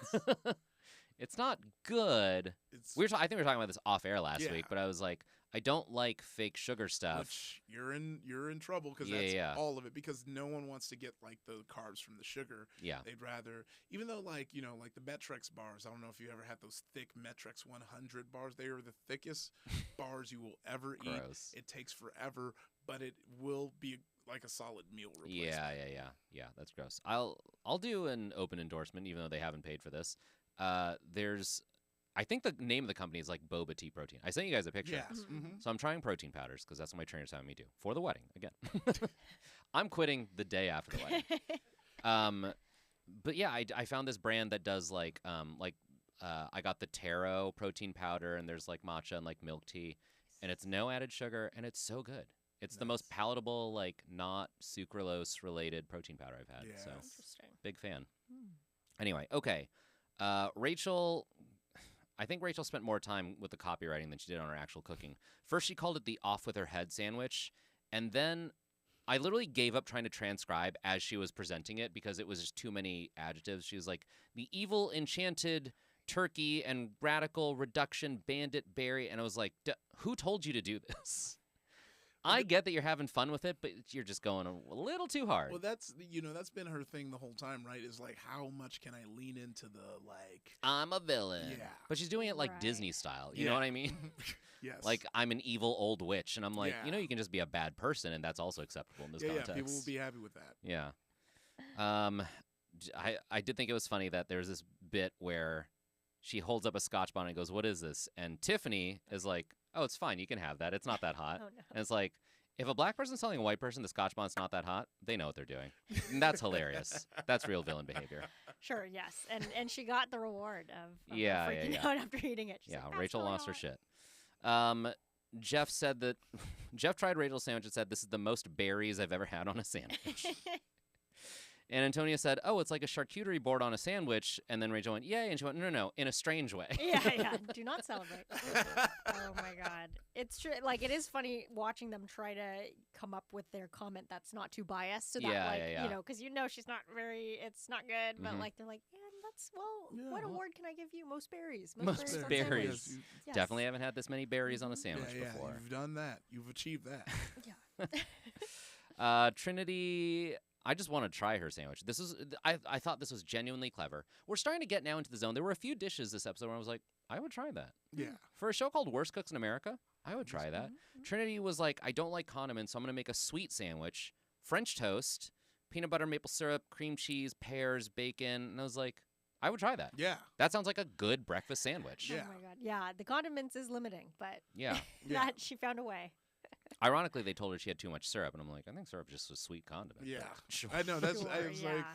It's not good. It's I think we were talking about this off air last Yeah. week, but I was like, I don't like fake sugar stuff. which you're in trouble because Yeah, that's yeah. all of it. Because no one wants to get like the carbs from the sugar. Yeah. They'd rather, even though like like the Metrex bars. I don't know if you ever had those thick Metrex 100 bars. They are the thickest bars you will ever eat. Gross. It takes forever, but it will be like a solid meal replacement. Yeah. That's gross. I'll do an open endorsement, even though they haven't paid for this. I think the name of the company is like Boba Tea Protein. I sent you guys a picture. Yes. Mhm. Mm-hmm. So I'm trying protein powders because that's what my trainer's having me do for the wedding again. I'm quitting the day after the wedding. But yeah, I found this brand that does I got the taro protein powder, and there's like matcha and like milk tea, and it's no added sugar, and it's so good. It's the most Nice. palatable, like not sucralose related protein powder I've had. So Yes. Interesting. big fan. Hmm. Anyway, okay. Rachel, I think Rachel spent more time with the copywriting than she did on her actual cooking. First, she called it the off with her head sandwich, and then I literally gave up trying to transcribe as she was presenting it because it was just too many adjectives. She was like, the evil enchanted turkey and radical reduction bandit berry, and I was like, who told you to do this? I get that you're having fun with it, but you're just going a little too hard. Well, that's that's been her thing the whole time, right? Is like, how much can I lean into the like? I'm a villain. Yeah. But she's doing it like Right. Disney style. You Yeah. know what I mean? Yes. Like I'm an evil old witch, and I'm like, Yeah. you can just be a bad person, and that's also acceptable in this yeah, context. people will be happy with that. Yeah. I did think it was funny that there's this bit where she holds up a Scotch bonnet and goes, "What is this?" And Tiffany is like, "Oh, it's fine. You can have that. It's not that hot." Oh no. And it's like, if a black person's telling a white person the Scotch bonnet's not that hot, they know what they're doing. And that's hilarious. That's real villain behavior. Sure, yes, and she got the reward of Yeah, her yeah, freaking yeah. out after eating it. She's Yeah, like, "That's Rachel really lost her hot." shit. Jeff said that Jeff tried Rachel's sandwich and said, "This is the most berries I've ever had on a sandwich." And Antonia said, "Oh, it's like a charcuterie board on a sandwich." And then Rachel went, "Yay!" And she went, "No, in a strange way." yeah. Do not celebrate. Oh my god, it's true. Like it is funny watching them try to come up with their comment that's not too biased, so that Yeah, like yeah, yeah. because she's not very. It's not good, but Mhm. like they're like, yeah, that's Yeah, what well- award can I give you? Most berries. Most on berries. sandwich. Yes, Yes. Definitely haven't had this many berries on a sandwich yeah, before. you've done that. You've achieved that. Trinity, I just want to try her sandwich. I thought this was genuinely clever. We're starting to get now into the zone. There were a few dishes this episode where I was like, I would try that. Yeah. For a show called Worst Cooks in America, I would try that. Mhm. Trinity was like, I don't like condiments, so I'm going to make a sweet sandwich, French toast, peanut butter, maple syrup, cream cheese, pears, bacon. And I was like, I would try that. Yeah. That sounds like a good breakfast sandwich. Yeah. Oh my god. Yeah, the condiments is limiting, but Yeah. Yeah. that she found a way. Ironically, they told her she had too much syrup, and I'm like, I think syrup is just a sweet condiment. Yeah. but sure. I know. That's. I Sure, was yeah. like,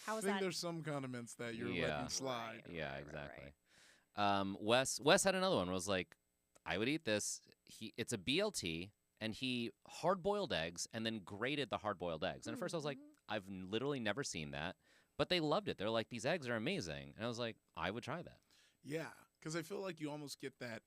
How I is think that? there's some condiments that you're Yeah. letting slide. Right. Yeah, exactly. Wes had another one. Was like, I would eat this. It's a BLT, and he hard boiled eggs and then grated the hard boiled eggs. And at first I was like, I've literally never seen that, but they loved it. They're like, these eggs are amazing, and I was like, I would try that. Yeah, because I feel like you almost get that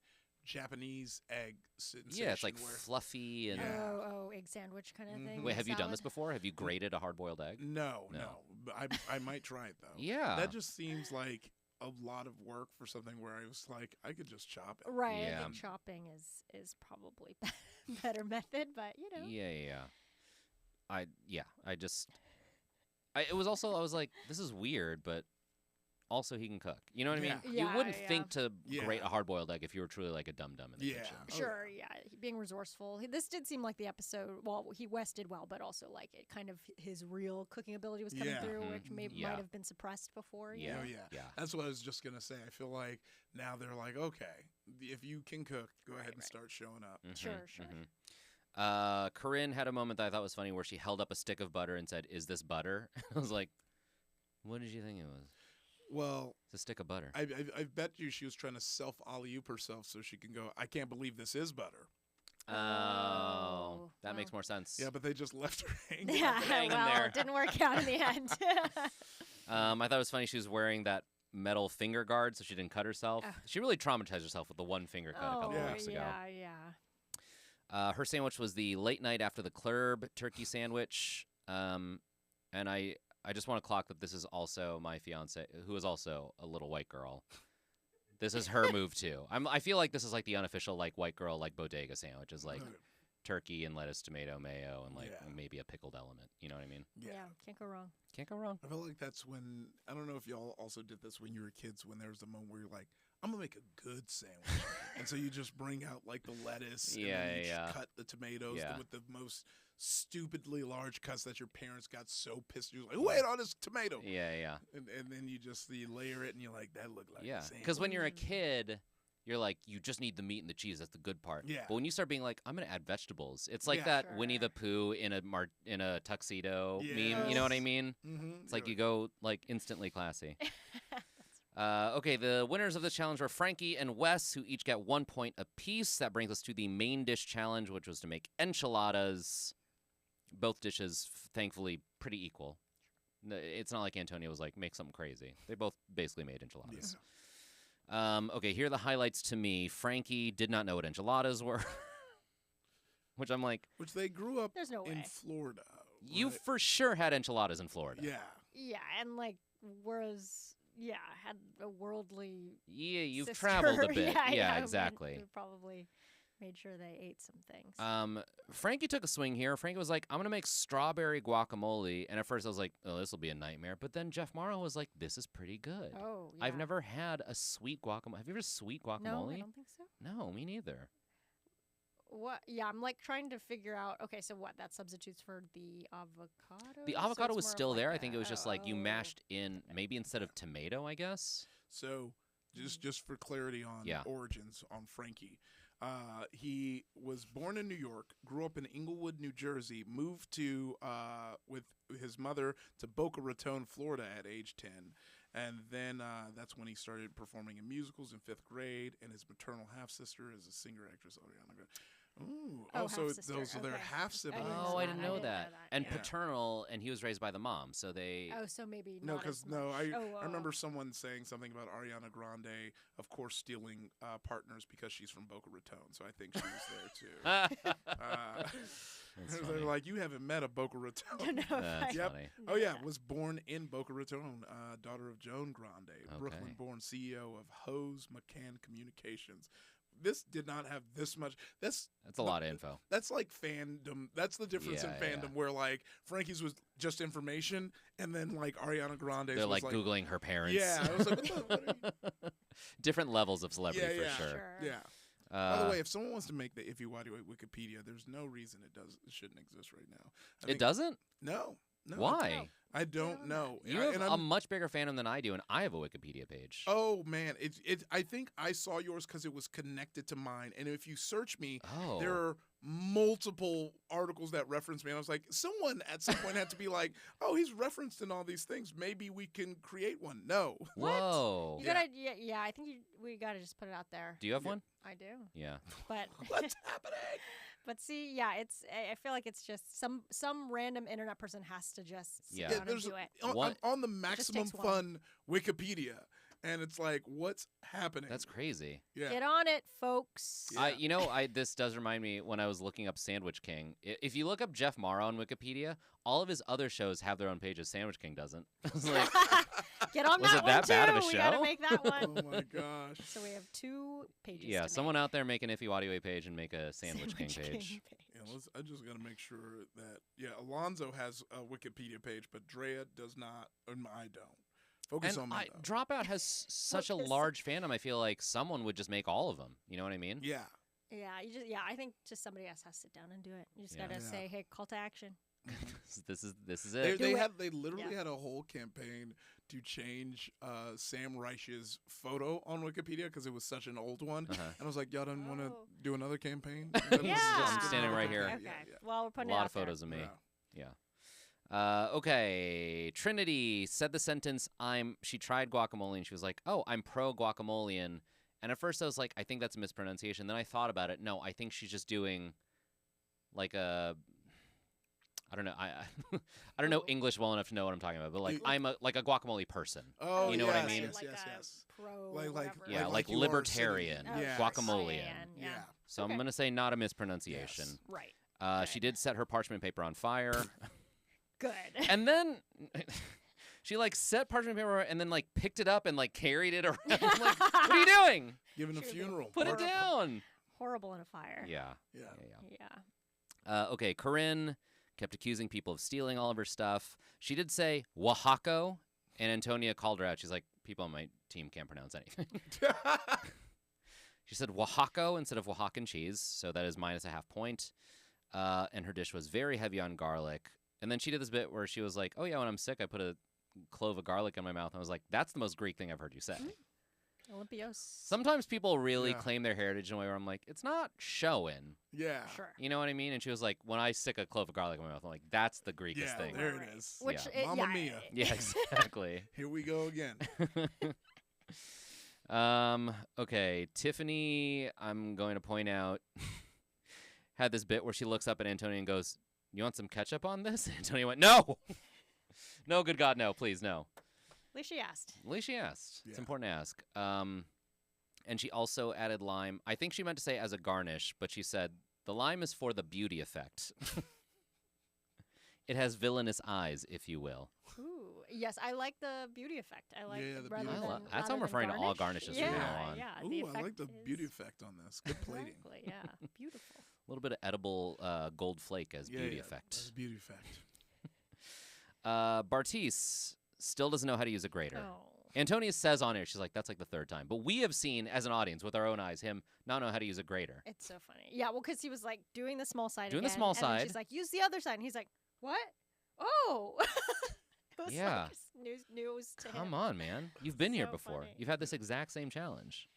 Japanese egg sensation. Yeah, it's like where, fluffy and. Yeah. Oh, egg sandwich kind of Mhm. thing. Wait, have you done this salad. before? Have you grated a hard boiled egg? No, No. no. But I might try it though. Yeah. That just seems like a lot of work for something where I was like, I could just chop it. Right, Yeah. I think chopping is probably better method, but Yeah. It was also, I was like, this is weird, but also he can cook. You know what I mean? Yeah. You wouldn't Yeah. think to Yeah. grate a hard boiled egg if you were truly like a dum dum in the Yeah. kitchen. Oh, Sure, yeah. Being resourceful. This did seem like the episode. Well, Wes did well, but also like it kind of his real cooking ability was coming Yeah. through, Mhm. which Yeah. might have been suppressed before. you Yeah. know? Oh, yeah. Yeah. That's what I was just gonna say. I feel like now they're like, okay, if you can cook, go ahead and right. start showing up. Mhm, Sure. Corinne had a moment that I thought was funny where she held up a stick of butter and said, "Is this butter?" I was like, "What did you think it was?" Well, It's a stick of butter. I bet you she was trying to self alley-oop herself so she can go, I can't believe this is butter. Oh, that well. makes more sense. Yeah, but they just left her hanging. Yeah, hanging well, there. it didn't work out in the end. I thought it was funny she was wearing that metal finger guard so she didn't cut herself. Ugh. She really traumatized herself with the one finger cut a couple oh, weeks ago. yeah. Her sandwich was the late night after the club turkey sandwich. And I just want to clock that this is also my fiance, who is also a little white girl. This is her move too. I feel like this is like the unofficial like white girl like bodega sandwich is like Okay. turkey and lettuce, tomato, mayo, and like Yeah. maybe a pickled element. You know what I mean? Yeah, can't go wrong. Can't go wrong. I feel like that's when, I don't know if y'all also did this when you were kids, when there was a moment where you're like, I'm going to make a good sandwich. And so you just bring out like the lettuce Yeah, and then you yeah. cut the tomatoes Yeah. with the most stupidly large cuts that your parents got so pissed. You're like, who ate all this tomato? Yeah. And then you layer it and you're like, that looked like Yeah, a because when you're a Mm. kid, you're like, you just need the meat and the cheese. That's the good part. Yeah. But when you start being like, I'm gonna add vegetables, it's like Yeah. that Winnie the Sure. Pooh in a tuxedo meme. Yes. You know what I mean? Mm-hmm. It's like you go like instantly classy. Okay, the winners of this challenge were Frankie and Wes, who each get 1 point apiece. That brings us to the main dish challenge, which was to make enchiladas. Both dishes, thankfully, pretty equal. It's not like Antonio was like, make something crazy. They both basically made enchiladas. Okay, here are the highlights to me. Frankie did not know what enchiladas were, which I'm like, Which they grew up There's no in way. Florida. you right? for sure had enchiladas in Florida. Yeah. Yeah, and like, whereas had a worldly Yeah, you've sister. traveled a bit. yeah, exactly. We probably made sure they ate some things. Frankie took a swing here. Frankie was like, I'm going to make strawberry guacamole. And at first I was like, oh, this will be a nightmare. But then Jeff Morrow was like, this is pretty good. oh, yeah. I've never had a sweet guacamole. Have you ever sweet guacamole? No, I don't think so. No, me neither. What? Yeah, I'm like trying to figure out. Okay, so what? That substitutes for the avocado. The So avocado it's was more of still like there. I a- think it was just like you oh, mashed in, maybe instead of tomato, I guess. So, just for clarity on Yeah. origins on Frankie, he was born in New York, grew up in Inglewood, New Jersey, moved to with his mother to Boca Raton, Florida, at age 10, and then that's when he started performing in musicals in 5th grade. And his maternal half sister is a singer actress Ariana Grande. Ooh, Oh, so half-sister, those are their okay. half siblings. Oh, I didn't know that. And Yeah. paternal, and he was raised by the mom, so they. Oh, so maybe No, not because as no, much. I remember someone saying something about Ariana Grande, of course, stealing partners because she's from Boca Raton. So I think she was there too. That's They're funny. like, you haven't met a Boca I Raton. don't know if That's I- Yep. funny. Oh yeah, Yeah. was born in Boca Raton, daughter of Joan Grande, Okay. Brooklyn-born CEO of Hose McCann Communications. This did not have this much. That's a lot of info. That's like fandom. That's the difference in Yeah, yeah, fandom, where like Frankie's was just information, and then like Ariana Grande's They're was like Googling her parents. Yeah, I was like, what Different levels of celebrity Yeah, for yeah. sure. Yeah. By the way, if someone wants to make the If You Wadi Wikipedia, there's no reason it shouldn't exist right now. I it think- doesn't? No. No. Why? I don't know. You And have I'm- a much bigger fandom than I do, and I have a Wikipedia page. Oh man, I think I saw yours because it was connected to mine, and if you search me, Oh. there are multiple articles that reference me. And I was like, someone at some point had to be like, oh, he's referenced in all these things. Maybe we can create one. No. Whoa. You gotta, yeah. I think we gotta just put it out there. Do you have one? I do, Yeah. but What's happening? but see, yeah, I feel like it's just some random internet person has to just sit Yeah. down and there's do it. What- on the just maximum takes one. fun Wikipedia, and it's like, what's happening? That's crazy. Yeah. Get on it, folks. Yeah. This does remind me when I was looking up Sandwich King. If you look up Jeff Morrow on Wikipedia, all of his other shows have their own pages. Sandwich King doesn't. I was like, Get on Was that it one that too. bad of a We gotta show? make that Oh one. my gosh. So we have 2 pages. yeah, to someone make. out there make an Iffy Waddy page and make a Sandwich King page. Yeah, I just got to make sure that Alonzo has a Wikipedia page, but Drea does not, and I don't. Focus on And me. though. Dropout has such a Focus. large fandom. I feel like someone would just make all of them. You know what I mean? Yeah. Yeah, I think just somebody else has to sit down and do it. You just Yeah. gotta Yeah. say, hey, call to action. This is They, it. Do they it. had they literally Yeah. had a whole campaign to change Sam Reich's photo on Wikipedia because it was such an old one. Uh-huh. And I was like, y'all don't want to Oh. do another campaign? Yeah. I'm standing right here. Okay. Well, we're A putting it lot out of photos there. of me. Yeah. Yeah. Okay. Trinity said the sentence, she tried guacamole and she was like, oh, I'm pro guacamolean. And at first I was like, I think that's a mispronunciation. Then I thought about it. No, I think she's just doing like a, I don't know. I don't know Oh. English well enough to know what I'm talking about, but like You- I'm like a guacamole person. Oh, You know what I yes, mean? Yes, Like yes, a yes. pro Like- whatever. Yeah, like you are libertarian, sitting- yes. guacamole. Yeah. So Okay. I'm going to say not a mispronunciation. Yes. Right. She did set her parchment paper on fire. Good. And then she like set parchment paper and then like picked it up and like carried it around. I'm like, what are you doing? Giving a Sure, funeral. Put it party. down. Horrible in a fire. Yeah. Yeah. Yeah. Okay, Corinne kept accusing people of stealing all of her stuff. She did say Oaxaco, and Antonia called her out. She's like, people on my team can't pronounce anything. She said Oaxaco instead of Oaxacan cheese, so that is minus a half point. And her dish was very heavy on garlic. And then she did this bit where she was like, oh yeah, when I'm sick, I put a clove of garlic in my mouth. And I was like, that's the most Greek thing I've heard you say. Olympios. Sometimes people really Yeah. claim their heritage in a way where I'm like, it's not showing. Yeah. Sure. You know what I mean? And she was like, when I stick a clove of garlic in my mouth, I'm like, that's the Greekest Yeah, thing. there Right. it is. Which Yeah. it- Mamma yeah, mia. Yeah, exactly. Here we go again. Okay, Tiffany, I'm going to point out, had this bit where she looks up at Antonia and goes, you want some ketchup on this? And Antonia went, no! No, good God, no, please, no. At least she asked. At least she asked. It's Yeah. important to ask. And she also added lime. I think she meant to say as a garnish, but she said, the lime is for the beauty effect. It has villainous eyes, if you will. Ooh. Yes, I like the beauty effect. I like Yeah, the rather beauty than, effect. That's how I'm rather than referring to all garnish. garnishes Yeah, from now on. yeah. Ooh, the I like effect the is- beauty effect on this. Good plating. Exactly. Yeah, beautiful. A little bit of edible gold flake as beauty That's effect. beauty effect. Bartice still doesn't know how to use a grater. Oh. Antonia says on air, she's like, that's like the third time. But we have seen, as an audience, with our own eyes, him not know how to use a grater. It's so funny. Yeah, well, because he was like doing the small side Doing the again, small and then side. she's like, use the other side. And he's like, what? Oh. It was Yeah. like news to him. Come on, man. You've been here So before. funny. You've had this exact same challenge.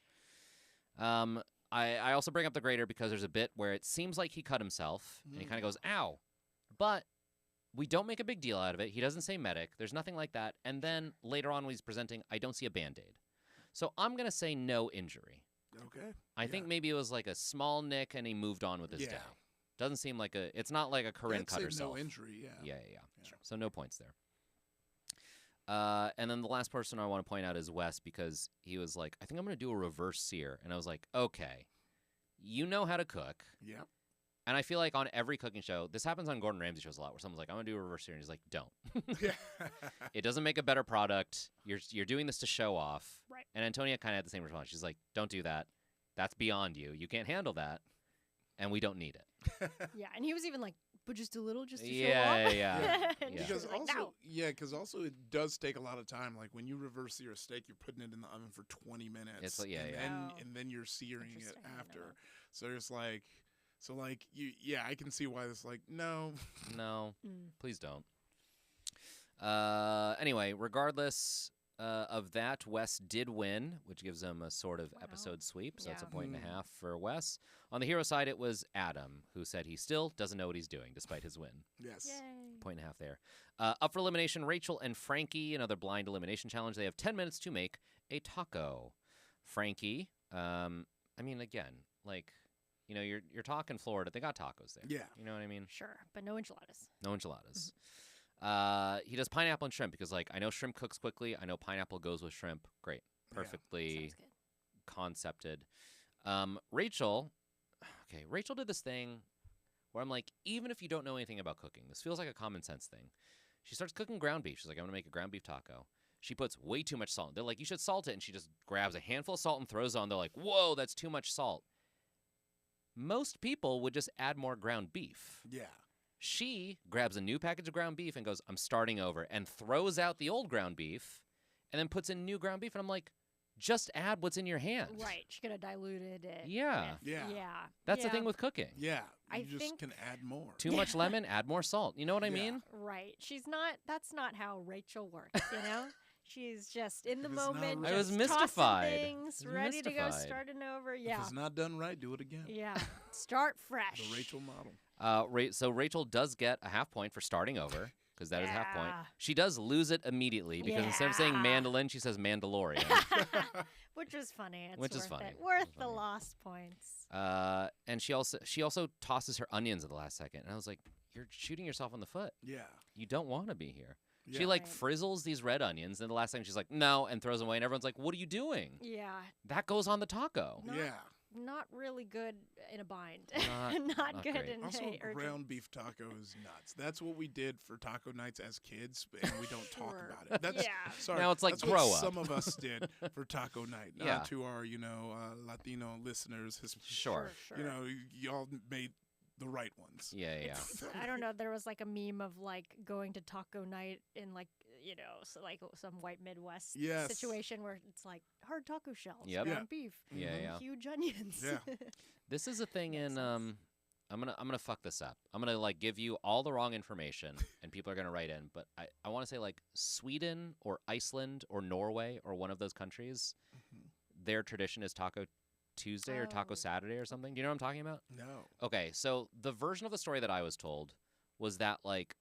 I also bring up the grater because there's a bit where it seems like he cut himself, and he kind of goes, ow. But we don't make a big deal out of it. He doesn't say medic. There's nothing like that. And then later on when he's presenting, I don't see a Band-Aid. So I'm going to say no injury. Okay. I think maybe it was like a small nick and he moved on with his Yeah. day. Doesn't seem like it's not like a Corinne I'd cut say herself. no injury. Yeah. Yeah. Yeah. So no points there. And then the last person I want to point out is Wes because he was like, I think I'm going to do a reverse sear. And I was like, okay, you know how to cook. Yep. And I feel like on every cooking show, this happens on Gordon Ramsay shows a lot where someone's like, I'm going to do a reverse sear. And he's like, don't. Yeah. It doesn't make a better product. You're doing this to show off. Right. And Antonia kind of had the same response. She's like, don't do that. That's beyond you. You can't handle that. And we don't need it. Yeah, and he was even like, but just a little, just to show Yeah, off. yeah. And Yeah. she Because was like, also, no. because also it does take a lot of time. Like when you reverse sear a steak, you're putting it in the oven for 20 minutes. It's like- yeah, and yeah. Then, Oh. and then you're searing it Interesting, I didn't know after. that. So it's like, yeah, I can see why it's like, no. No, Mm. please don't. Anyway, regardless of that, Wes did win, which gives him a sort of Wow. episode sweep. So that's a Yeah. point and a Mm. half for Wes. On the hero side, it was Adam, who said he still doesn't know what he's doing despite his win. Yes. Yay. Point and a half there. Up for elimination, Rachel and Frankie, another blind elimination challenge. They have 10 minutes to make a taco. Frankie, I mean, again, like, you know, you're talking Florida. They got tacos there. Yeah. You know what I mean? Sure, but no enchiladas. No enchiladas. He does pineapple and shrimp because, like, I know shrimp cooks quickly. I know pineapple goes with shrimp. Great. Yeah. Perfectly Sounds good. concepted. Rachel did this thing where I'm like, even if you don't know anything about cooking, this feels like a common sense thing. She starts cooking ground beef. She's like, I'm going to make a ground beef taco. She puts way too much salt. They're like, you should salt it. And she just grabs a handful of salt and throws it on. They're like, whoa, that's too much salt. Most people would just add more ground beef. Yeah. She grabs a new package of ground beef and goes, I'm starting over, and throws out the old ground beef and then puts in new ground beef. And I'm like, just add what's in your hand. Right, she could have diluted it. Yeah. with- Yeah. Yeah. That's the Yeah. thing with cooking. Yeah. I You just think- can add more. Too much lemon, add more salt. You know what I Yeah. mean? Right. That's not how Rachel works, you know? She's just in the If it's not moment. right- I was just mystified. tossing Things, I was ready to go, mystified. starting over. If Yeah. it's not done right, do it again. Yeah. Start fresh. The Rachel model. So Rachel does get a half point for starting over because that is a half point. Yeah. She does lose it immediately because instead of saying Yeah. mandolin, she says Mandalorian. Which is funny. It's Which is worth funny. It. Worth It's the funny. lost points. And she also tosses her onions at the last second, and I was like, "You're shooting yourself in the foot. Yeah. You don't want to be here." Yeah. She like Right. frizzles these red onions, and the last thing she's like, "No," and throws them away, and everyone's like, "What are you doing?" Yeah. That goes on the taco. Not- Yeah. Not really good in a bind. Not- Not not good great. in Also, a urgent. ground beef taco is nuts. That's what we did for taco nights as kids, and we don't talk Sure. about it. That's, Yeah. Sorry, Now it's like that's grow what up. some of us did for taco night. Yeah. Not to our, Latino listeners. Sure. Sure. Y'all made the right ones. Yeah, yeah. It's, I don't know. There was like a meme of like going to taco night in like so like some white Midwest Yes. situation where it's like hard taco shells, Yep. ground beef, Yeah, Mhm. yeah. huge onions. Yeah. This is a thing Makes in sense. I'm gonna fuck this up. I'm gonna like give you all the wrong information and people are gonna write in, but I wanna say like Sweden or Iceland or Norway or one of those countries, Mhm. their tradition is Taco Tuesday or Taco Oh. Saturday or something. Do you know what I'm talking about? No. Okay, so the version of the story that I was told was that like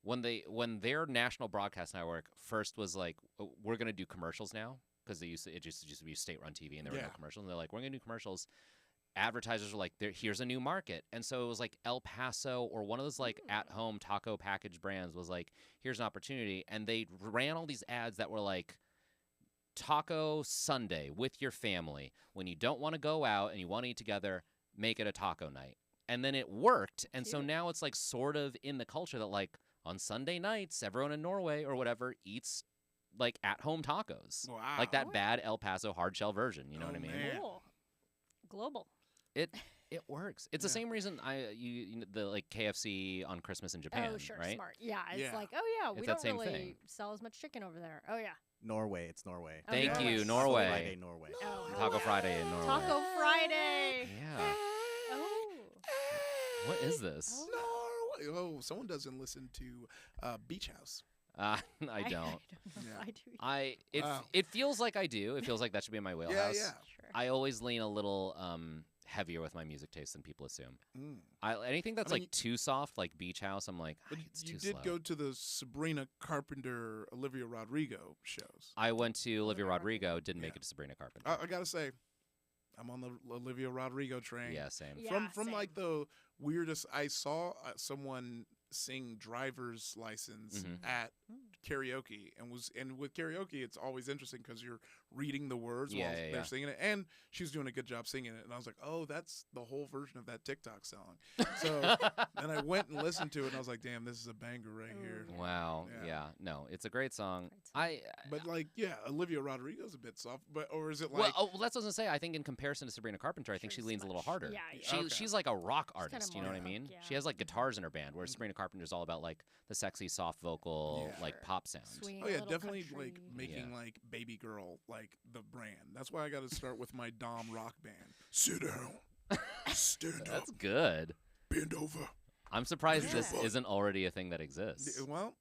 when their national broadcast network first was like, we're gonna do commercials now because it just used to be state-run TV and there were no Yeah. commercials. And they're like, we're gonna do commercials. Advertisers were like, here's a new market, and so it was like El Paso or one of those like at-home taco package brands was like, here's an opportunity, and they ran all these ads that were like, Taco Sunday with your family. When you don't want to go out and you want to eat together, make it a taco night. And then it worked. And so Cute. now it's like sort of in the culture that like, on Sunday nights, everyone in Norway or whatever eats like at-home tacos, Wow. like that Oh. bad El Paso hard shell version. You know Oh, what I mean? man. Cool. Global. It works. It's the Yeah. same reason you know, the like KFC on Christmas in Japan, Oh, sure, right? smart. Yeah, it's Yeah. like, oh yeah, we It's that don't same really thing. sell as much chicken over there. Oh yeah. Norway. It's Norway. Oh, Thank Norway. you, Yes. Norway. Friday, Norway. Oh, hell Taco yeah. Friday in Norway. Taco Friday. Yeah. Oh. What is this? Norway. Oh, someone doesn't listen to Beach House. I don't. I don't know Yeah. if I do. Wow. It feels like I do. It feels like that should be in my wheelhouse. Yeah. Sure. I always lean a little heavier with my music taste than people assume. Mm. Anything that's I mean, like too soft, like Beach House, I'm like, But it's you too did slow. go to the Sabrina Carpenter, Olivia Rodrigo shows. I went to Olivia Olivia Rodrigo, didn't make Yeah. it to Sabrina Carpenter. I gotta say, I'm on the Olivia Rodrigo train. yeah, same. Yeah, from like same. the weirdest. I saw someone sing "Driver's License" Mhm. at Mm. karaoke, and with karaoke, it's always interesting because you're reading the words Yeah, while yeah, they're yeah. singing it, and she was doing a good job singing it. And I was like, oh, that's the whole version of that TikTok song. So then I went and listened to it, and I was like, damn, this is a banger right here. Ooh. Wow. Yeah. Yeah. No, it's a great song. Great song. But like, yeah, Olivia Rodrigo's a bit soft, but or is it Well, like? that's what I was gonna say. I think in comparison to Sabrina Carpenter, I think Sure, she leans a little much. harder. Yeah, yeah. Okay. She's like a rock She's kinda artist. You know more what I rock, mean? yeah. She has like guitars in her band, whereas Sabrina Carpenter's all about like the sexy, soft vocal, Yeah. like Sure. pop sound. Swing, Oh a yeah, little definitely country. like making Yeah. like Baby Girl like the brand. That's why I got to start with my Dom rock band. Sit down, stand up, That's good. bend over. I'm surprised this Yeah. isn't already a thing that exists. Well,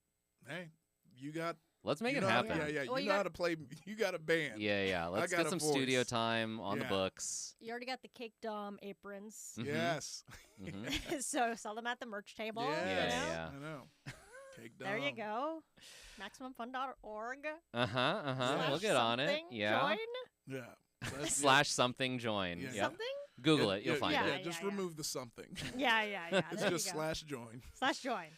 hey, you got Let's make you it know, happen. Yeah, yeah, Well, you you know got- how to play. You got a band. Yeah. Let's got get a some studio voice. time on the Yeah. books. You already got the Cake Dom aprons, Mhm. Yes. Mhm. so sell them at the merch table. Yes. you Yeah, know? yeah. I know. Cake There you Dom. go. MaximumFun.org. We'll get on it. Something, Yeah. Join. Yeah. That's- Slash something join. Yeah. Yep. Something. Google yeah, it. You'll yeah, find yeah, it. Just Yeah. remove the something. Yeah. It's there just you go. slash join. Slash join.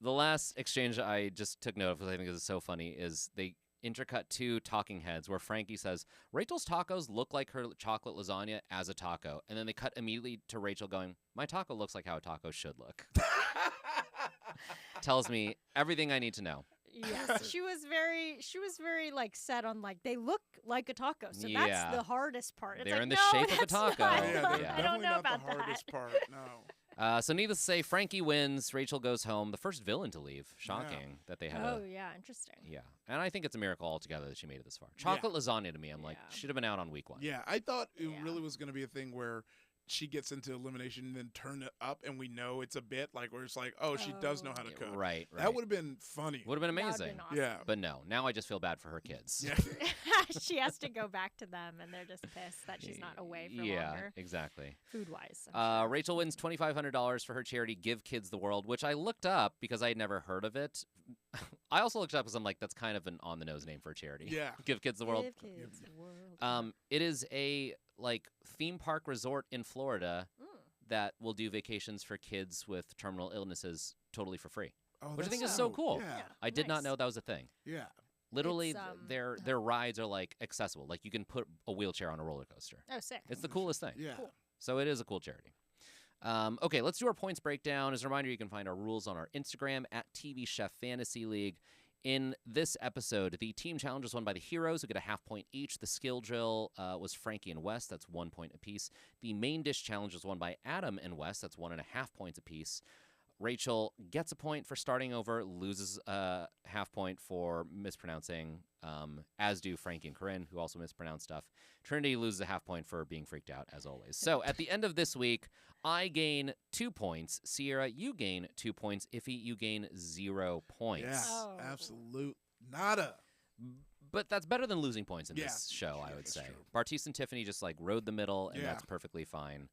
The last exchange I just took note of, because I think is so funny, is they intercut two talking heads where Frankie says, Rachel's tacos look like her chocolate lasagna as a taco. And then they cut immediately to Rachel going, my taco looks like how a taco should look. Tells me everything I need to know. Yes, she was very like set on like they look like a taco, so Yeah. that's the hardest part. It's They're like, in the no, shape of a that's taco. not- Oh, yeah, Yeah. they're I definitely don't know not about the hardest that. part. No. So needless to say, Frankie wins. Rachel goes home. The first villain to leave. Shocking that they had Oh a... yeah, interesting. Yeah. And I think it's a miracle altogether that she made it this far. Chocolate lasagna to me, I'm like, Yeah. should have been out on week one. Yeah, I thought it Yeah. really was going to be a thing where she gets into elimination and then turn it up, and we know it's a bit like where it's like, oh, she does know how to Yeah, cook. Right. That would have been funny. Would have been That would've amazing. been awesome. Yeah. But no, now I just feel bad for her kids. Yeah. She has to go back to them, and they're just pissed that she's not away for Yeah, longer, exactly. food wise. Rachel wins $2,500 for her charity, Give Kids the World, which I looked up because I had never heard of it. I also looked it up because I'm like, that's kind of an on the nose name for a charity. Yeah. Give Kids the World. Give kids the world. It is a like theme park resort in Florida Mm. that will do vacations for kids with terminal illnesses totally for free. Oh, Which I think that's is so cool. Yeah. Yeah. I did not Nice. know that was a thing. Yeah. Literally, It's, their rides are like accessible. Like you can put a wheelchair on a roller coaster. Oh, sick. It's the coolest thing. Yeah. Cool. So it is a cool charity. Okay, let's do our points breakdown. As a reminder, you can find our rules on our Instagram at TV Chef Fantasy League. In this episode, the team challenge was won by the heroes, who get a half point each. The skill drill was Frankie and Wes. That's 1 point apiece. The main dish challenge was won by Adam and Wes. That's 1.5 points apiece. Rachel gets a point for starting over, loses a half point for mispronouncing, as do Frankie and Corinne, who also mispronounce stuff. Trinity loses a half point for being freaked out, as always. So at the end of this week, I gain 2 points. Sierra, you gain 2 points. Iffy, you gain 0 points. Yeah. Oh. Absolute nada. But that's better than losing points in Yeah, this show, I yeah, would that's say. true. Bartise and Tiffany just like rode the middle, and Yeah. that's perfectly fine.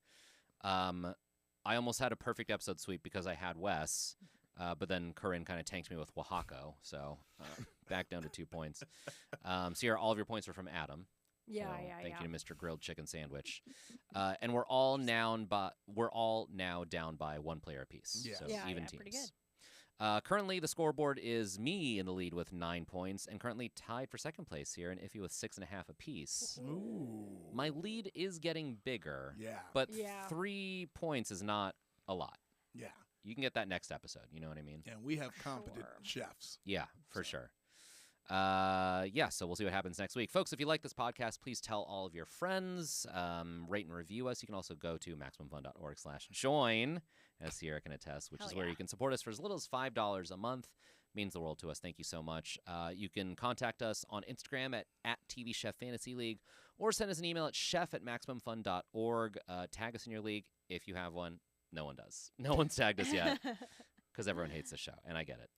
I almost had a perfect episode sweep because I had Wes, but then Corinne kind of tanked me with Oaxaca, so back down to 2 points. Sierra, all of your points are from Adam. Yeah, so yeah, thank yeah. you to Mr. Grilled Chicken Sandwich. And we're all now down by 1 player apiece. Yeah. So Yeah, even yeah, teams. pretty good. Currently, the scoreboard is me in the lead with 9 points, and currently tied for second place here, and Iffy with 6.5 apiece. Ooh. My lead is getting bigger, Yeah. but Yeah. 3 points is not a lot. Yeah. you can get that next episode. You know what I mean? And we have competent Sure. chefs. Yeah, for So. sure. Yeah, so we'll see what happens next week. Folks, if you like this podcast, please tell all of your friends. Rate and review us. You can also go to MaximumFun.org/join, as Sierra can attest, which Hell is where yeah. you can support us for as little as $5 a month. Means the world to us. Thank you so much. You can contact us on Instagram at TV Chef Fantasy League, or send us an email at chef@MaximumFun.org. Tag us in your league if you have one. No one does. No one's tagged us yet. Because everyone hates the show, and I get it.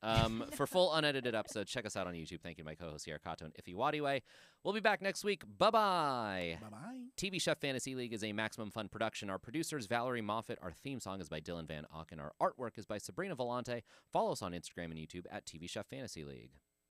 For full unedited episodes, check us out on YouTube. Thank you to my co-host Sierra Kato and Iffy Wadiwe. We'll be back next week. Bye-bye. Bye-bye. TV Chef Fantasy League is a Maximum Fun production. Our producer is Valerie Moffat. Our theme song is by Dylan Van Auken. Our artwork is by Sabrina Volante. Follow us on Instagram and YouTube at TV Chef Fantasy League.